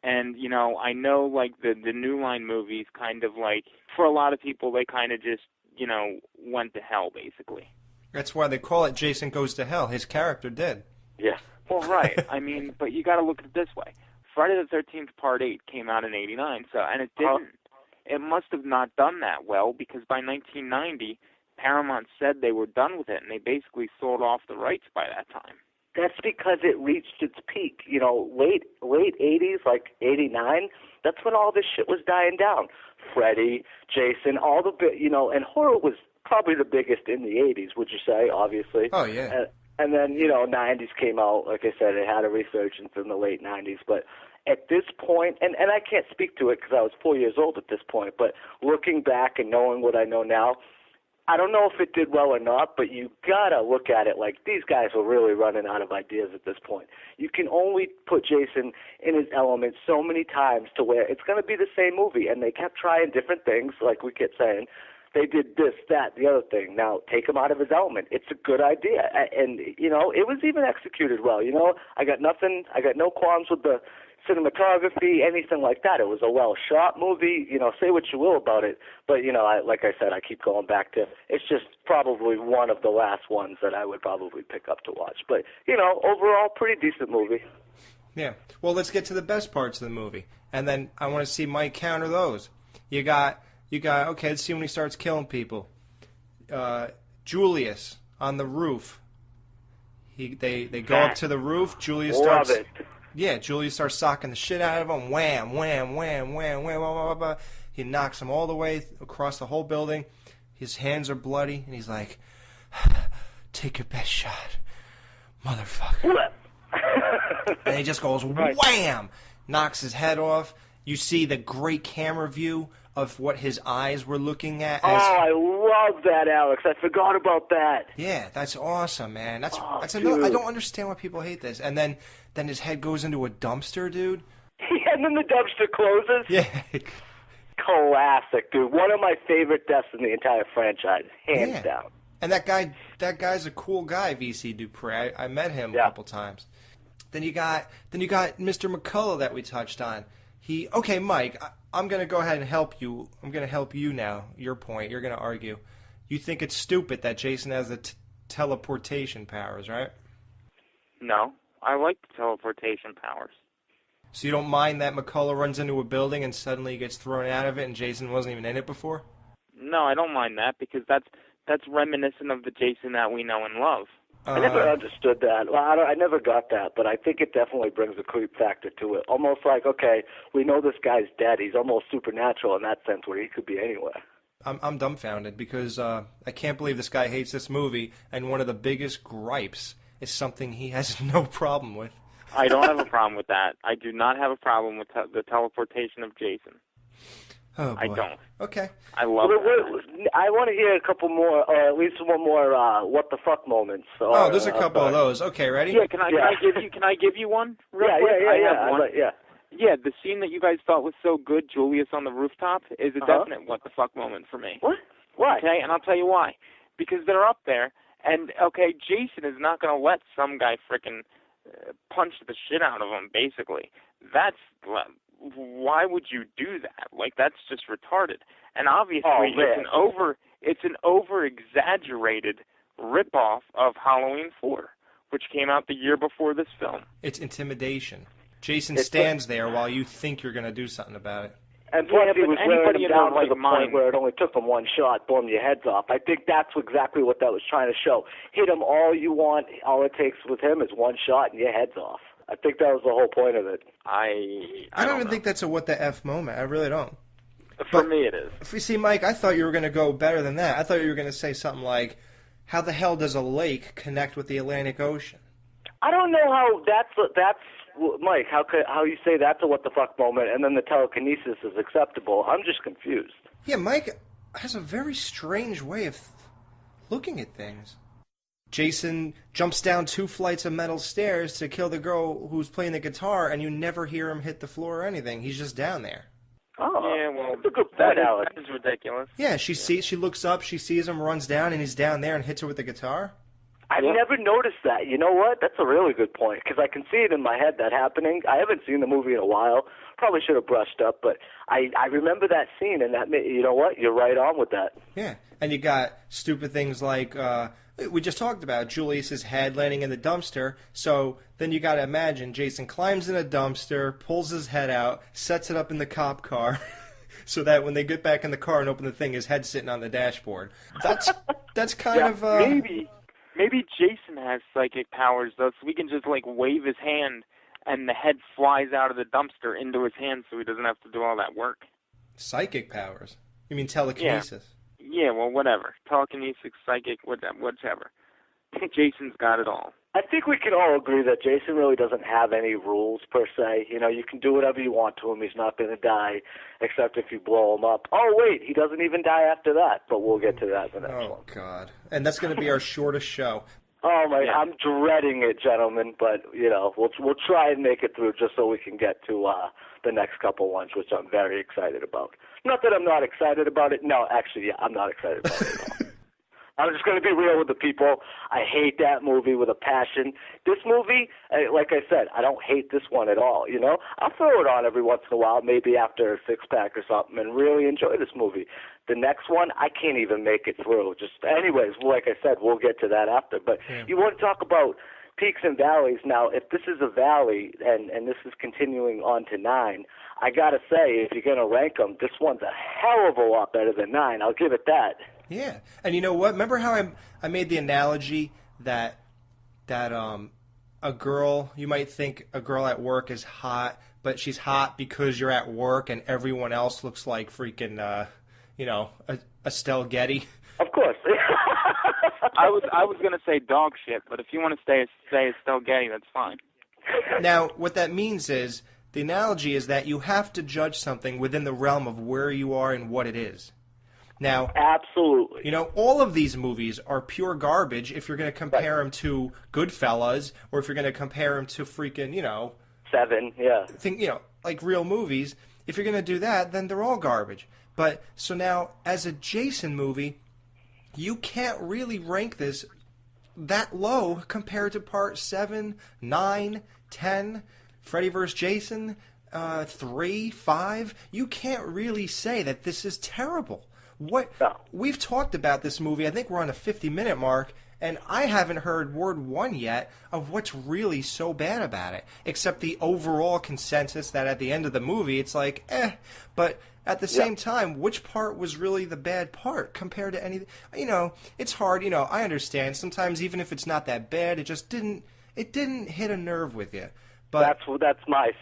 And, you know, I know, like, the New Line movies kind of, like, for a lot of people, they kind of just, you know, went to hell, basically. That's why they call it Jason Goes to Hell. His character did. Yeah. Well, right. I mean, but you got to look at it this way. Friday the 13th Part 8 came out in 89, so, and it didn't, it must have not done that well, because by 1990, Paramount said they were done with it, and they basically sold off the rights by that time. That's because it reached its peak, you know, late 80s, like 89. That's when all this shit was dying down. Freddy, Jason, all the you know, and horror was probably the biggest in the 80s, would you say? Obviously. Oh yeah. And then, you know, 90s came out. Like I said, it had a resurgence in the late 90s. But at this point, and I can't speak to it because I was 4 years old at this point. But looking back and knowing what I know now, I don't know if it did well or not, but you gotta look at it like these guys were really running out of ideas at this point. You can only put Jason in his element so many times to where it's going to be the same movie, and they kept trying different things, like we kept saying, they did this, that, the other thing. Now, take him out of his element. It's a good idea. And, you know, it was even executed well. You know, I got no qualms with the cinematography, anything like that. It was a well-shot movie. You know, say what you will about it. But, you know, like I said, I keep going back to, it's just probably one of the last ones that I would probably pick up to watch. But, you know, overall, pretty decent movie. Yeah. Well, let's get to the best parts of the movie. And then I want to see Mike counter those. You got, okay, let's see when he starts killing people. Julius on the roof. They go up to the roof. Julius starts. Love it. Yeah, Julius starts socking the shit out of him. Wham, wham, wham, wham, wham, wham, wham, wham. He knocks him all the way across the whole building. His hands are bloody, and he's like, take your best shot, motherfucker. And he just goes, wham, knocks his head off. You see the great camera view of what his eyes were looking at. I love that, Alex. I forgot about that. Yeah, that's awesome, man. That's I don't understand why people hate this. And then his head goes into a dumpster, dude. And then the dumpster closes. Yeah. Classic, dude. One of my favorite deaths in the entire franchise, hands down. And that guy's a cool guy, V.C. Dupree. I met him a couple times. Then you got Mr. McCullough that we touched on. Okay, Mike, I'm going to go ahead and help you. I'm going to help you now. Your point. You're going to argue. You think it's stupid that Jason has the teleportation powers, right? No, I like the teleportation powers. So you don't mind that McCullough runs into a building and suddenly gets thrown out of it and Jason wasn't even in it before? No, I don't mind that because that's reminiscent of the Jason that we know and love. I never understood that. Well, I never got that, but I think it definitely brings a creep factor to it. Almost like, okay, we know this guy's dead. He's almost supernatural in that sense where he could be anywhere. I'm dumbfounded because I can't believe this guy hates this movie, and one of the biggest gripes is something he has no problem with. I don't have a problem with that. I do not have a problem with the teleportation of Jason. Oh, boy. I don't. Okay. I love it. I want to hear a couple more, or at least one more what the fuck moments. Or, there's a couple of those. Okay, ready? Yeah, can I give you one? Real quick? Yeah, the scene that you guys thought was so good, Julius on the rooftop, is a definite what the fuck moment for me. What? Why? Okay, and I'll tell you why. Because they're up there, and, okay, Jason is not going to let some guy frickin' punch the shit out of him, basically. Why would you do that? Like, that's just retarded. And obviously, it's an over-exaggerated ripoff of Halloween 4, which came out the year before this film. It's intimidation. Jason stands there while you think you're going to do something about it. And plus, he was wearing them down to the point where it only took him one shot, boom, your head's off. I think that's exactly what that was trying to show. Hit him all you want. All it takes with him is one shot and your head's off. I think that was the whole point of it. I don't even think that's a what the F moment. I really don't. For me, it is. If you see, Mike, I thought you were going to go better than that. I thought you were going to say something like, how the hell does a lake connect with the Atlantic Ocean? I don't know how that's Mike, how you say that's a what the fuck moment and then the telekinesis is acceptable. I'm just confused. Yeah, Mike has a very strange way of looking at things. Jason jumps down 2 flights of metal stairs to kill the girl who's playing the guitar, and you never hear him hit the floor or anything. He's just down there. Oh, yeah, well, that's a good point, Alex. That is ridiculous. Yeah, she looks up, she sees him, runs down, and he's down there and hits her with the guitar. I've never noticed that. You know what? That's a really good point, because I can see it in my head that happening. I haven't seen the movie in a while. Probably should have brushed up, but I remember that scene, and that, you know what? You're right on with that. Yeah, and you got stupid things like, we just talked about Julius's head landing in the dumpster, so then you got to imagine Jason climbs in a dumpster, pulls his head out, sets it up in the cop car, so that when they get back in the car and open the thing, his head's sitting on the dashboard. That's kind of... Maybe Jason has psychic powers, though, so we can just, like, wave his hand and the head flies out of the dumpster into his hand so he doesn't have to do all that work. Psychic powers? You mean telekinesis? Yeah, well, whatever. Telekinesis, psychic, whichever. Jason's got it all. I think we can all agree that Jason really doesn't have any rules, per se. You know, you can do whatever you want to him. He's not going to die, except if you blow him up. Oh, wait, he doesn't even die after that, but we'll get to that in the next one. Oh, God. And that's going to be our shortest show. Oh my! Yeah. I'm dreading it, gentlemen. But we'll try and make it through just so we can get to the next couple ones, which I'm very excited about. Not that I'm not excited about it. No, actually, yeah, I'm not excited about it at all. I'm just going to be real with the people. I hate that movie with a passion. This movie, like I said, I don't hate this one at all. I'll throw it on every once in a while, maybe after a six-pack or something, and really enjoy this movie. The next one, I can't even make it through. Anyways, like I said, we'll get to that after. But You want to talk about peaks and valleys. Now, if this is a valley and this is continuing on to 9, I got to say, if you're going to rank them, this one's a hell of a lot better than 9. I'll give it that. Yeah, and you know what? Remember how I made the analogy that a girl, you might think a girl at work is hot, but she's hot because you're at work and everyone else looks like freaking, Estelle Getty. Of course. I was gonna say dog shit, but if you want to say Estelle Getty, that's fine. Now, what that means is the analogy is that you have to judge something within the realm of where you are and what it is. Now, absolutely. All of these movies are pure garbage if you're going to compare them to Goodfellas or if you're going to compare them to freaking, Seven, yeah. Like real movies. If you're going to do that, then they're all garbage. But so now, as a Jason movie, you can't really rank this that low compared to part 7, 9, 10, Freddy vs. Jason, 3, 5. You can't really say that this is terrible. We've talked about this movie. I think we're on the 50-minute mark, and I haven't heard word one yet of what's really so bad about it, except the overall consensus that at the end of the movie it's like, but at the same time, which part was really the bad part compared to anything? It's hard. I understand. Sometimes even if it's not that bad, it just didn't hit a nerve with you. But that's my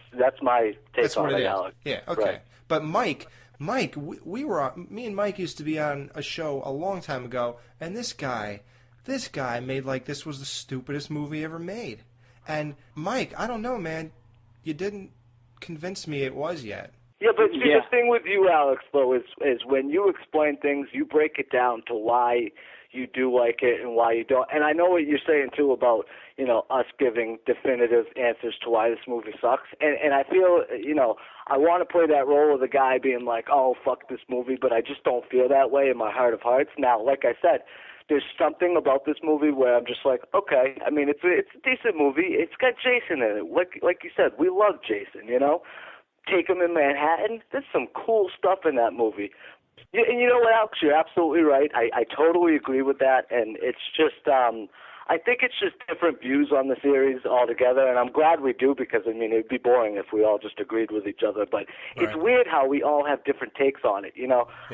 take on it, Alex. Yeah, okay. Right. But Mike, me and Mike used to be on a show a long time ago, and this guy made like this was the stupidest movie ever made. And Mike, I don't know, man, you didn't convince me it was yet. Yeah, but see, the thing with you, Alex, though, is when you explain things, you break it down to why you do like it and why you don't. And I know what you're saying, too, about, us giving definitive answers to why this movie sucks. And I feel, I want to play that role of the guy being like, oh, fuck this movie, but I just don't feel that way in my heart of hearts. Now, like I said, there's something about this movie where I'm just like, okay, I mean, it's a decent movie. It's got Jason in it. Like you said, we love Jason, Take Him in Manhattan. There's some cool stuff in that movie. Yeah, and you know what, Alex? You're absolutely right. I totally agree with that. And it's just, I think it's just different views on the series altogether. And I'm glad we do because, I mean, it'd be boring if we all just agreed with each other. But it's weird how we all have different takes on it.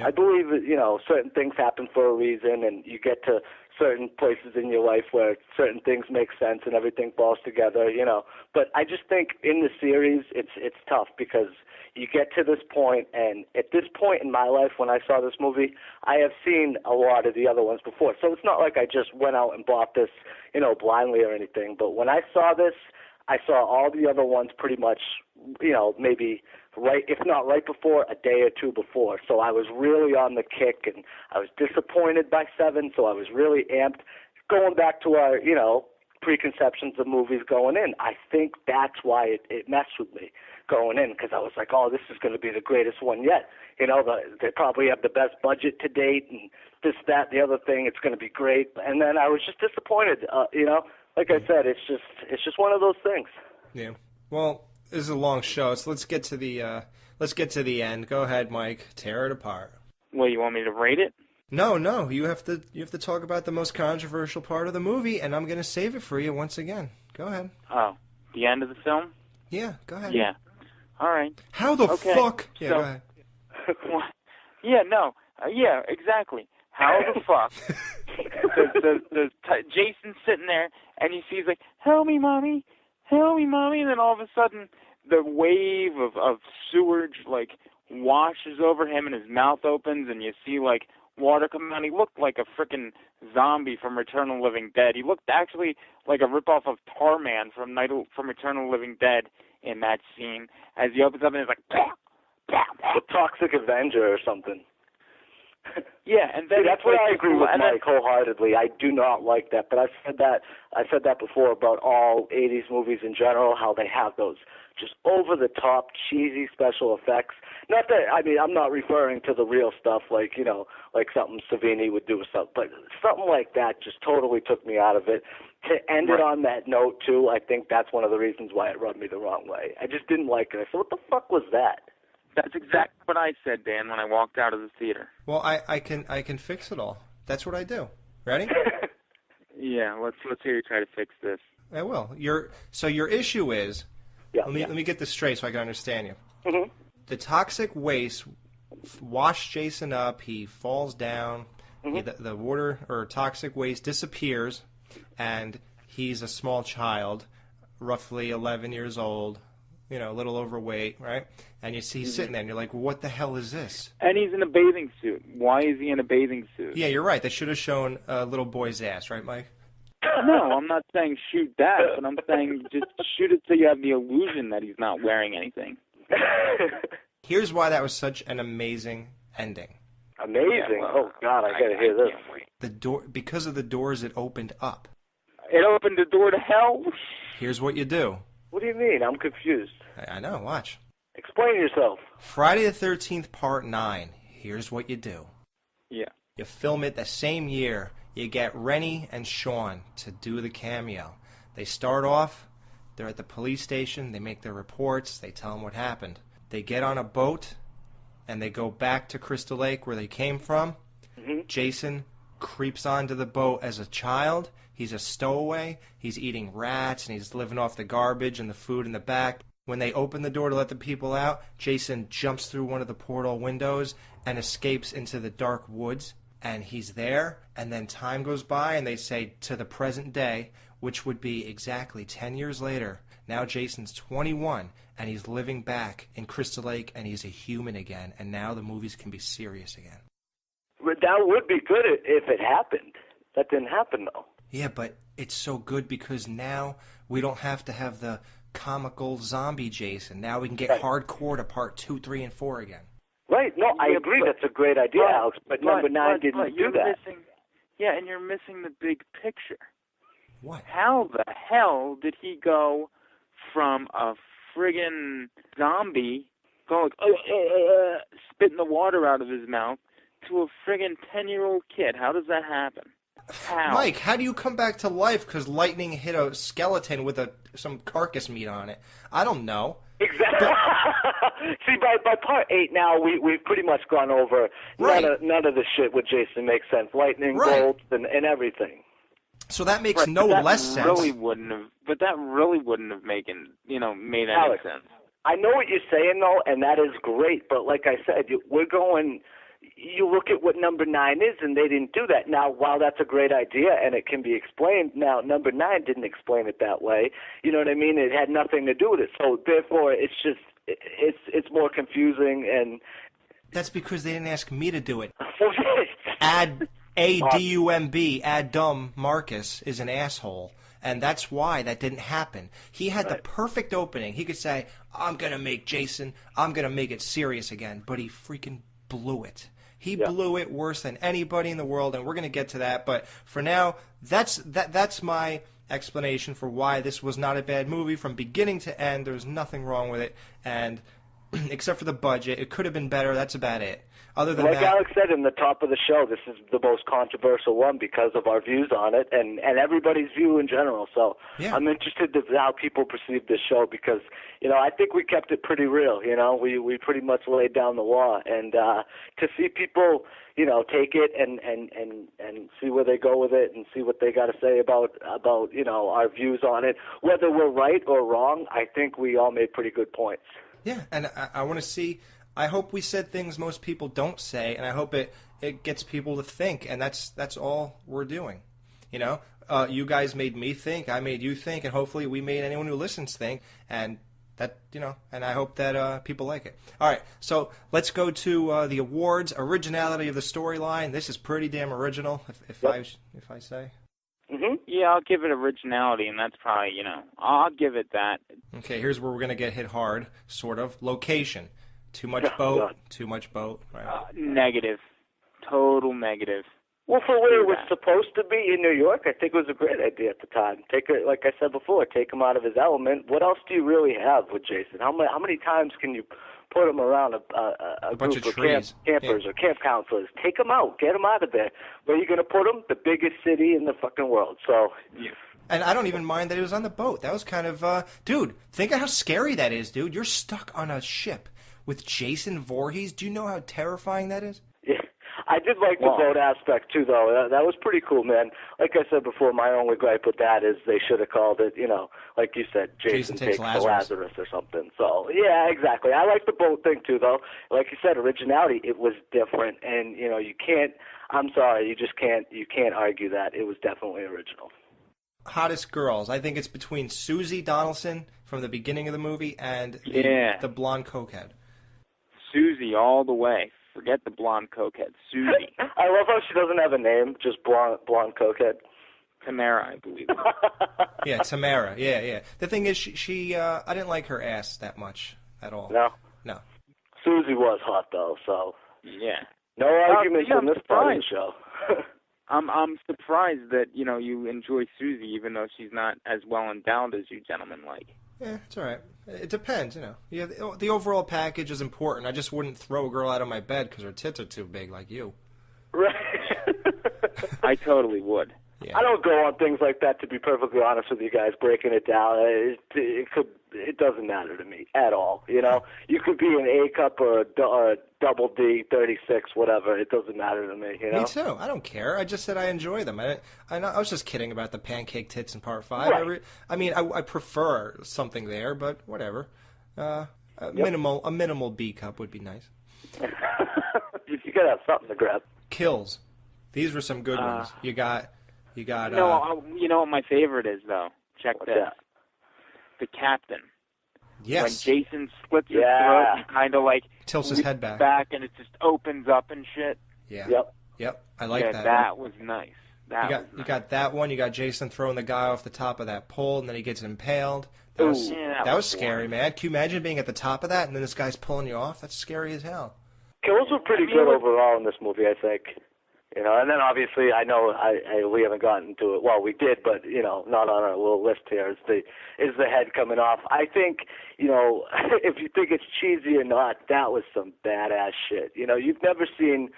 I believe that, certain things happen for a reason and you get to certain places in your life where certain things make sense and everything falls together, But I just think in the series it's tough because you get to this point, and at this point in my life when I saw this movie, I have seen a lot of the other ones before. So it's not like I just went out and bought this, blindly or anything. But when I saw this, I saw all the other ones pretty much, maybe right, if not right before, a day or two before. So I was really on the kick, and I was disappointed by 7, so I was really amped. Going back to our, preconceptions of movies going in, I think that's why it messed with me going in, because I was like, oh, this is going to be the greatest one yet. They probably have the best budget to date, and this, that, the other thing, it's going to be great. And then I was just disappointed, Like I said, it's just one of those things. Yeah. Well, this is a long show, so let's get to the end. Go ahead, Mike. Tear it apart. Well, you want me to rate it? No. You have to talk about the most controversial part of the movie, and I'm going to save it for you once again. Go ahead. Oh, the end of the film? Yeah, go ahead. Yeah. All right. How the fuck? Yeah, go ahead. Yeah, exactly. How the fuck? Jason's sitting there, and he sees like, help me, mommy, and then all of a sudden, the wave of sewage like washes over him, and his mouth opens, and you see like water coming out. He looked like a frickin' zombie from Return of the Living Dead. He looked actually like a ripoff of Tarman from Return of the Living Dead in that scene. As he opens up and he's like, bah, bah, bah. The Toxic Avenger or something. Yeah, and then See, that's where I agree with Mike wholeheartedly. I do not like that, but I said that before about all 80s movies in general, how they have those just over-the-top, cheesy special effects. Not that, I mean, I'm not referring to the real stuff like something Savini would do or something, but something like that just totally took me out of it. To end it on that note, too, I think that's one of the reasons why it rubbed me the wrong way. I just didn't like it. I said, what the fuck was that? That's exactly what I said, Dan, when I walked out of the theater. Well, I can fix it all. That's what I do. Ready? Yeah, let's hear you try to fix this. I will. Your issue is, let me get this straight so I can understand you. Mm-hmm. The toxic waste washed Jason up. He falls down. Mm-hmm. The water or toxic waste disappears, and he's a small child, roughly 11 years old, a little overweight, right? And you see he's sitting there, and you're like, well, what the hell is this? And he's in a bathing suit. Why is he in a bathing suit? Yeah, you're right. They should have shown a little boy's ass, right, Mike? No, I'm not saying shoot that, but I'm saying just shoot it so you have the illusion that he's not wearing anything. Here's why that was such an amazing ending. Amazing? Yeah, well, oh, God, I got to hear this. The door, because of the doors it opened up. It opened the door to hell? Here's what you do. What do you mean? I'm confused. I know, watch. Explain yourself. Friday the 13th, Part 9. Here's what you do. Yeah. You film it the same year. You get Rennie and Sean to do the cameo. They start off, they're at the police station, they make their reports, they tell them what happened. They get on a boat, and they go back to Crystal Lake where they came from. Mm-hmm. Jason creeps onto the boat as a child. He's a stowaway. He's eating rats, and he's living off the garbage and the food in the back. When they open the door to let the people out, Jason jumps through one of the portal windows and escapes into the dark woods. And he's there, and then time goes by, and they say to the present day, which would be exactly 10 years later. Now Jason's 21, and he's living back in Crystal Lake, and he's a human again. And now the movies can be serious again. That would be good if it happened. That didn't happen, though. Yeah, but it's so good because now we don't have to have the comical zombie Jason. Now we can get hardcore to part 2, 3, and 4 again. Right. No, I agree. That's a great idea, Alex. But number 9 didn't do that. Yeah, and you're missing the big picture. What? How the hell did he go from a friggin' zombie going spitting the water out of his mouth to a friggin' 10-year-old kid? How does that happen? How? Mike, how do you come back to life because lightning hit a skeleton with some carcass meat on it? I don't know. Exactly. See, by part 8 now, we've pretty much gone over none of the shit with Jason makes sense. Lightning bolts and everything. So that makes less sense. But that really wouldn't have made any Alex, sense. I know what you're saying, though, and that is great. But like I said, we're going... You look at what number 9 is, and they didn't do that. Now, while that's a great idea and it can be explained, now number 9 didn't explain it that way. You know what I mean? It had nothing to do with it. So therefore, it's just it's more confusing. And that's because they didn't ask me to do it. Add A-D-U-M-B, Add Dumb Marcus is an asshole. And that's why that didn't happen. He had the perfect opening. He could say, I'm going to make Jason, I'm going to make it serious again. But he freaking blew it. He blew it worse than anybody in the world, and we're going to get to that. But for now, that's my explanation for why this was not a bad movie from beginning to end. There's nothing wrong with it, and except for the budget, it could have been better. That's about it. Other than like Alex said in the top of the show, this is the most controversial one because of our views on it and everybody's view in general. So I'm interested in how people perceive this show because, I think we kept it pretty real. We pretty much laid down the law. And to see people, take it and see where they go with it and see what they got to say about our views on it, whether we're right or wrong, I think we all made pretty good points. Yeah, and I want to see... I hope we said things most people don't say, and I hope it gets people to think, and that's all we're doing. You guys made me think, I made you think, and hopefully we made anyone who listens think, and that, and I hope that people like it. All right, so let's go to the awards. Originality of the storyline. This is pretty damn original, if I say. Mm-hmm. Yeah, I'll give it originality, and that's probably, I'll give it that. Okay, here's where we're going to get hit hard, sort of. Location. Too much boat. Too much boat. Right. Negative. total negative. Well, for where it was supposed to be in New York, I think it was a great idea at the time. Like I said before, take him out of his element. What else do you really have with Jason? How many times can you put him around a bunch group of campers or camp counselors? Take him out. Get him out of there. Where are you going to put him? The biggest city in the fucking world. So. Yeah. And I don't even mind that he was on the boat. That was kind of, dude, think of how scary that is, dude. You're stuck on a ship with Jason Voorhees. Do you know how terrifying that is? Yeah. I did like the boat aspect, too, though. That was pretty cool, man. Like I said before, my only gripe with that is they should have called it, like you said, Jason takes Lazarus or something. So, yeah, exactly. I like the boat thing, too, though. Like you said, originality, it was different. And, you can't, I'm sorry, you can't argue that. It was definitely original. Hottest girls. I think it's between Susie Donaldson from the beginning of the movie and the blonde cokehead. Susie all the way. Forget the blonde cokehead. Susie. I love how she doesn't have a name, just blonde cokehead. Tamara, I believe. Yeah, Tamara. Yeah. The thing is, she I didn't like her ass that much at all. No. Susie was hot, though, so. Yeah. No arguments in this part of the show. I'm surprised that, you enjoy Susie, even though she's not as well endowed as you gentlemen like. Yeah, it's all right. It depends, Yeah, the overall package is important. I just wouldn't throw a girl out of my bed because her tits are too big like you. Right. I totally would. Yeah. I don't go on things like that, to be perfectly honest with you guys, breaking it down. It doesn't matter to me at all, You could be an A cup or a double D, 36, whatever. It doesn't matter to me, Me too. I don't care. I just said I enjoy them. I was just kidding about the pancake tits in part 5. Right. I prefer something there, but whatever. A minimal B cup would be nice. You gotta have something to grab. Kills. These were some good ones. You got. No, you know what my favorite is, though? Check this. That? The captain. Yes. When Jason slits his throat, he kind of tilts his head back. And it just opens up and shit. Yeah. Yep. I like that. That was nice. You got that one. You got Jason throwing the guy off the top of that pole, and then he gets impaled. That was scary, man. Can you imagine being at the top of that, and then this guy's pulling you off? That's scary as hell. Kills were pretty good overall in this movie, I think. And then obviously I know we haven't gotten to it. Well, we did, but not on our little list here. Is the head coming off? I think if you think it's cheesy or not, that was some badass shit. You've never seen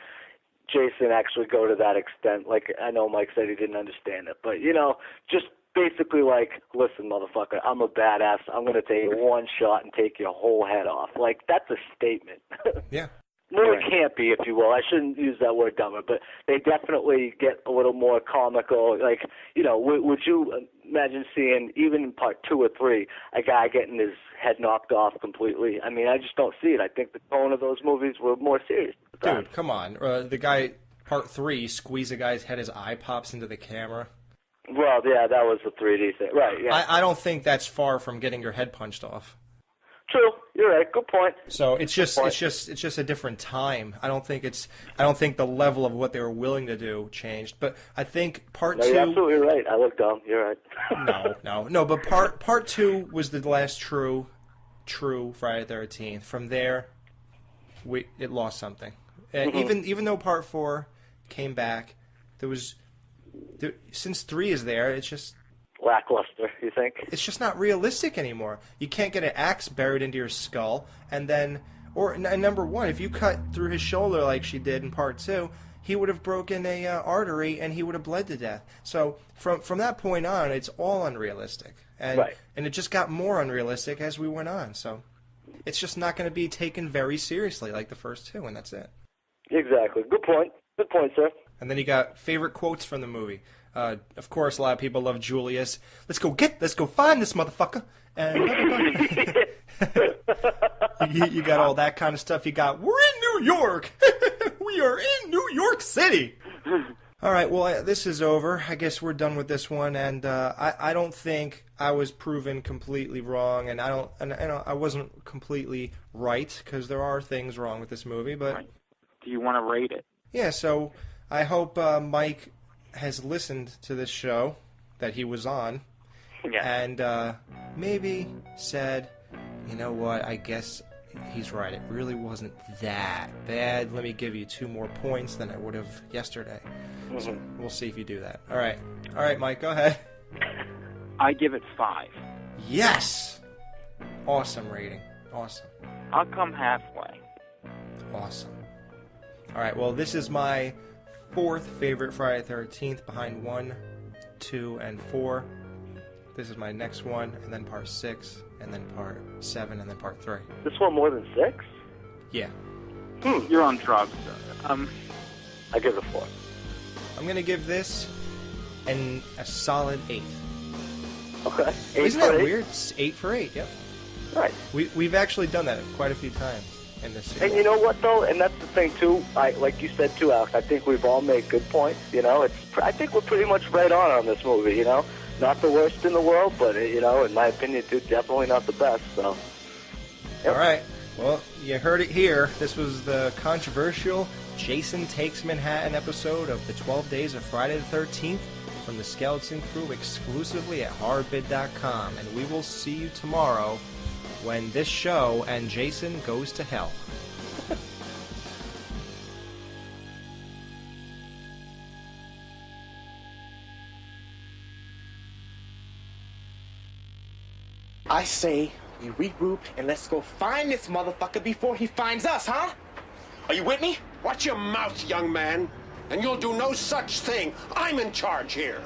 Jason actually go to that extent. Like I know Mike said he didn't understand it, but just basically listen, motherfucker, I'm a badass. I'm gonna take one shot and take your whole head off. Like that's a statement. Yeah. More campy, if you will. I shouldn't use that word dumber, but they definitely get a little more comical. Like, would you imagine seeing, even in part 2 or 3, a guy getting his head knocked off completely? I mean, I just don't see it. I think the tone of those movies were more serious. Dude, come on. The guy, part 3, squeeze a guy's head, his eye pops into the camera. Well, yeah, that was the 3D thing. Right, yeah. I don't think that's far from getting your head punched off. True, you're right. Good point. So it's just a different time. I don't think the level of what they were willing to do changed. But I think part 2. You're absolutely right. I looked dumb. You're right. No. But part 2 was the last true Friday the 13th. From there, it lost something. Even though part 4 came back, since 3 is there, it's just lackluster, you think? It's just not realistic anymore. You can't get an axe buried into your skull, and then, number 1, if you cut through his shoulder like she did in part 2, he would have broken a artery and he would have bled to death. So from that point on, it's all unrealistic, and it just got more unrealistic as we went on. So it's just not going to be taken very seriously like the first 2, and that's it. Exactly. Good point, sir. And then you got favorite quotes from the movie. Of course, a lot of people love Julius. Let's go find this motherfucker. And you got all that kind of stuff. You got, we're in New York. We are in New York City. All right, well, this is over. I guess we're done with this one. And I don't think I was proven completely wrong, and I wasn't completely right because there are things wrong with this movie. But do you want to rate it? Yeah. So I hope Mike has listened to this show that he was on, and maybe said, you know what, I guess he's right. It really wasn't that bad. Let me give you 2 more points than I would have yesterday. So we'll see if you do that. All right, Mike, go ahead. I give it 5. Yes! Awesome rating. Awesome. I'll come halfway. Awesome. All right, well, this is my 4th favorite Friday the 13th, behind 1, 2, and 4. This is my next one, and then part 6, and then part 7, and then part 3. This one more than 6? Yeah. You're on drugs. I give it 4. I'm going to give this a solid 8. Okay. Isn't that weird? It's 8 for 8, yep. Right. We've actually done that quite a few times in this series. And you know what, though? And that's the thing, too. Like you said, too, Alex, I think we've all made good points. You know, I think we're pretty much right on this movie, you know? Not the worst in the world, but, you know, in my opinion, too, definitely not the best, so. Yep. All right. Well, you heard it here. This was the controversial Jason Takes Manhattan episode of the 12 Days of Friday the 13th from the Skeleton Crew exclusively at horrorbid.com. And we will see you tomorrow when this show and Jason goes to hell. I say we regroup and let's go find this motherfucker before he finds us, huh? Are you with me? Watch your mouth, young man, and you'll do no such thing. I'm in charge here.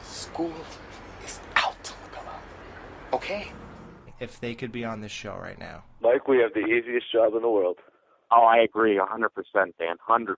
School is out. Okay? If they could be on this show right now. Mike, we have the easiest job in the world. Oh, I agree, 100%, Dan, 100%.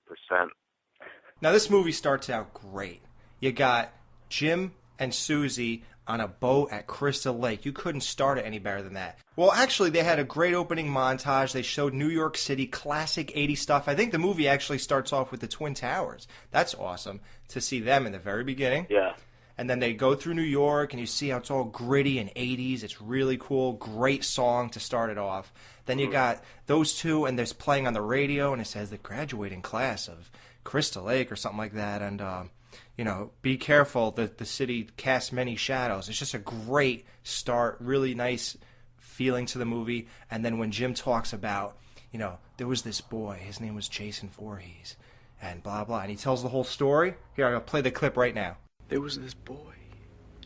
Now, this movie starts out great. You got Jim and Susie on a boat at Crystal Lake. You couldn't start it any better than that. Well, actually, they had a great opening montage. They showed New York City, classic 80s stuff. I think the movie actually starts off with the Twin Towers. That's awesome to see them in the very beginning. Yeah. And then they go through New York, and you see how it's all gritty and 80s. It's really cool. Great song to start it off. Then you got those two, and there's playing on the radio, and it says the graduating class of Crystal Lake or something like that. And, you know, be careful. The city casts many shadows. It's just a great start. Really nice feeling to the movie. And then when Jim talks about, you know, there was this boy. His name was Jason Voorhees. And blah, blah. And he tells the whole story. Here, I'm going to play the clip right now. There was this boy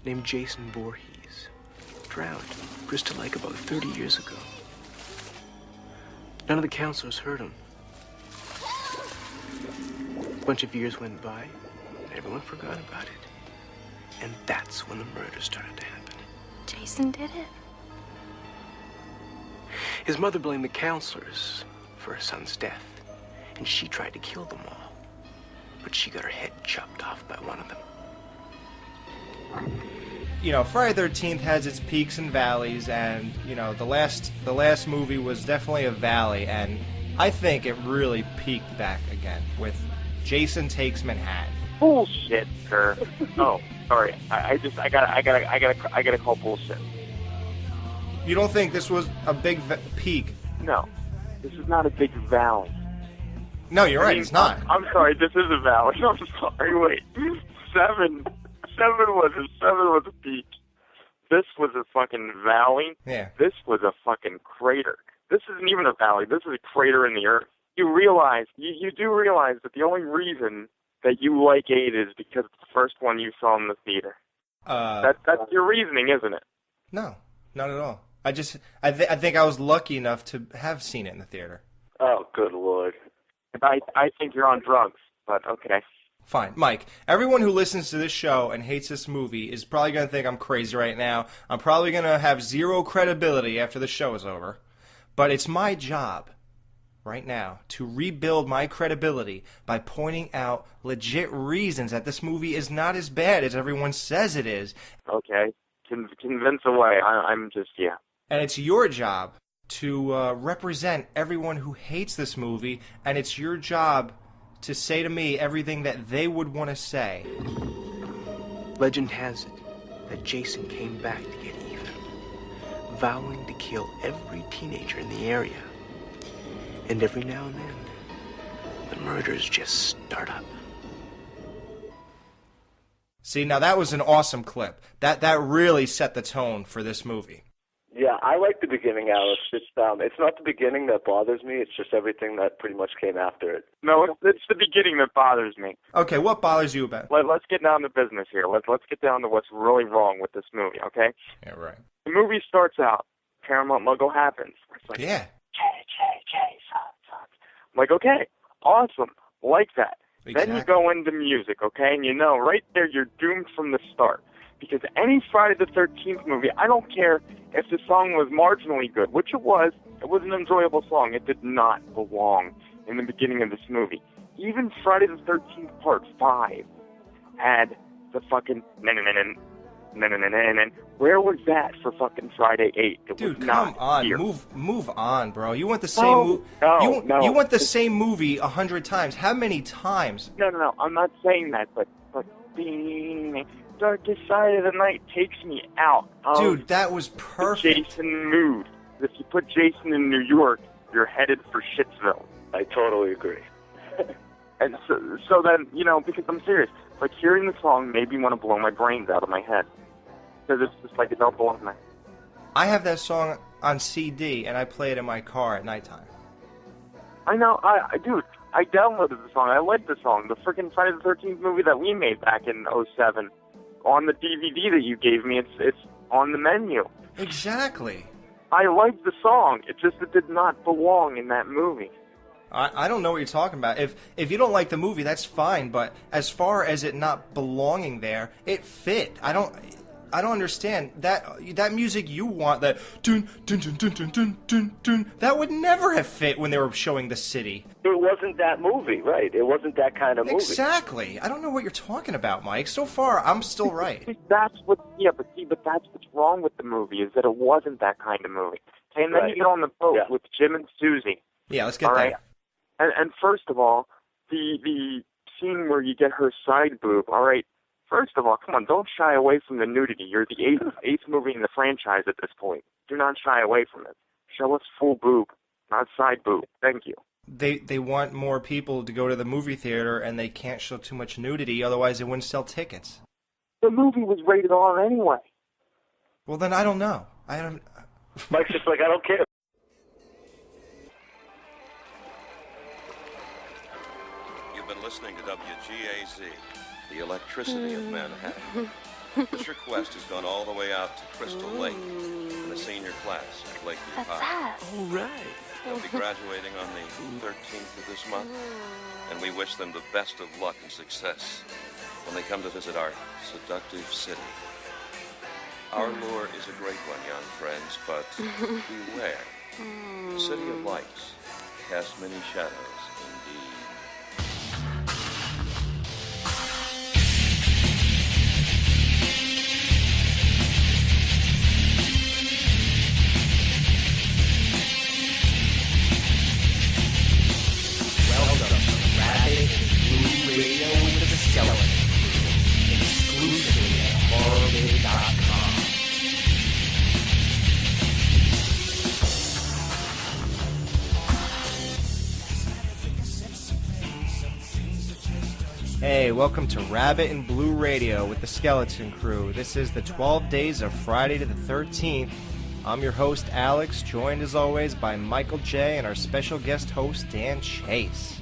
named Jason Voorhees, drowned in Crystal Lake about 30 years ago. None of the counselors heard him. A bunch of years went by, and everyone forgot about it. And that's when the murder started to happen. Jason did it? His mother blamed the counselors for her son's death, and she tried to kill them all. But she got her head chopped off by one of them. You know, Friday the 13th has its peaks and valleys, and, you know, the last movie was definitely a valley, and I think it really peaked back again with Jason Takes Manhattan. Bullshit, sir. Oh, sorry. I gotta call bullshit. You don't think this was a big peak? No, this is not a big valley. No, you're right. mean, It's not. I'm sorry. This is a valley. I'm sorry. Wait, seven was a peak. This was a fucking valley. Yeah. This was a fucking crater. This isn't even a valley. This is a crater in the earth. You realize, you do realize that the only reason that you like 8 is because it's the first one you saw in the theater. That's your reasoning, isn't it? No, not at all. I think I was lucky enough to have seen it in the theater. Oh, good Lord. I think you're on drugs, but okay. Fine. Mike, everyone who listens to this show and hates this movie is probably going to think I'm crazy right now. I'm probably going to have zero credibility after the show is over. But it's my job right now to rebuild my credibility by pointing out legit reasons that this movie is not as bad as everyone says it is. Okay. Convince away. I'm just, yeah. And it's your job to represent everyone who hates this movie, and it's your job to say to me everything that they would want to say. Legend has it that Jason came back to get even, vowing to kill every teenager in the area. And every now and then, the murders just start up. See, now that was an awesome clip. That really set the tone for this movie. Yeah, I like the beginning, Alex. It's not the beginning that bothers me. It's just everything that pretty much came after it. No, it's the beginning that bothers me. Okay, what bothers you about it? Let's get down to business here. Let's get down to what's really wrong with this movie, okay? Yeah, right. The movie starts out, Paramount logo happens. It's like, Yeah. sucks. I'm like, okay, awesome, like that. Exactly. Then you go into music, okay? And you know, right there, you're doomed from the start. Because any Friday the 13th movie, I don't care if the song was marginally good, which it was an enjoyable song. It did not belong in the beginning of this movie. Even Friday the 13th Part 5 had the fucking where was that for fucking Friday 8? It Dude, was not come on, here. move on, bro. You want the same No. You want the same movie 100 times. How many times? No. I'm not saying that, but the darkest side of the night takes me out of Dude, that was the perfect. Jason mood. If you put Jason in New York, you're headed for Shitsville. I totally agree. And so then, you know, because I'm serious, like hearing the song made me want to blow my brains out of my head. Because it's just like it don't belong to me. I have that song on CD, and I play it in my car at nighttime. I know, dude, I downloaded the song. I liked the song. The freaking Friday the 13th movie that we made back in '07. On the DVD that you gave me, it's on the menu. Exactly. I liked the song. It did not belong in that movie. I don't know what you're talking about. If you don't like the movie, that's fine. But as far as it not belonging there, it fit. I don't understand that music you want, that dun dun dun dun dun dun dun dun, that would never have fit when they were showing the city. It wasn't that movie, right? It wasn't that kind of movie. Exactly. I don't know what you're talking about, Mike. So far, I'm still right. But that's what's wrong with the movie, is that it wasn't that kind of movie. Okay, and then Right. you get on the boat with Jim and Susie. Yeah, let's get all there. right? And first of all, the scene where you get her side boob, all right, first of all, come on, don't shy away from the nudity. You're the eighth movie in the franchise at this point. Do not shy away from it. Show us full boob, not side boob. Thank you. They want more people to go to the movie theater, and they can't show too much nudity, otherwise they wouldn't sell tickets. The movie was rated R anyway. Well, then I don't know. Mike's just like, I don't care. You've been listening to WGAZ, the electricity of Manhattan. This request has gone all the way out to Crystal Lake in the senior class at Lakeview That's High. us. All right. They'll be graduating on the 13th of this month, and we wish them the best of luck and success when they come to visit our seductive city. Our lure is a great one, young friends, but beware. The city of lights casts many shadows indeed. Welcome to Rabbit Blue Radio with the Skeleton Crew, exclusively at horrorvid.com. Hey, welcome to Rabbit and Blue Radio with the Skeleton Crew. This is the 12 days of Friday to the 13th. I'm your host, Alex, joined as always by Michael J. and our special guest host, Dan Chase.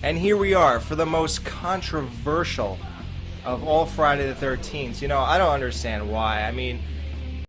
And here we are for the most controversial of all Friday the 13th. You know, I don't understand why. I mean,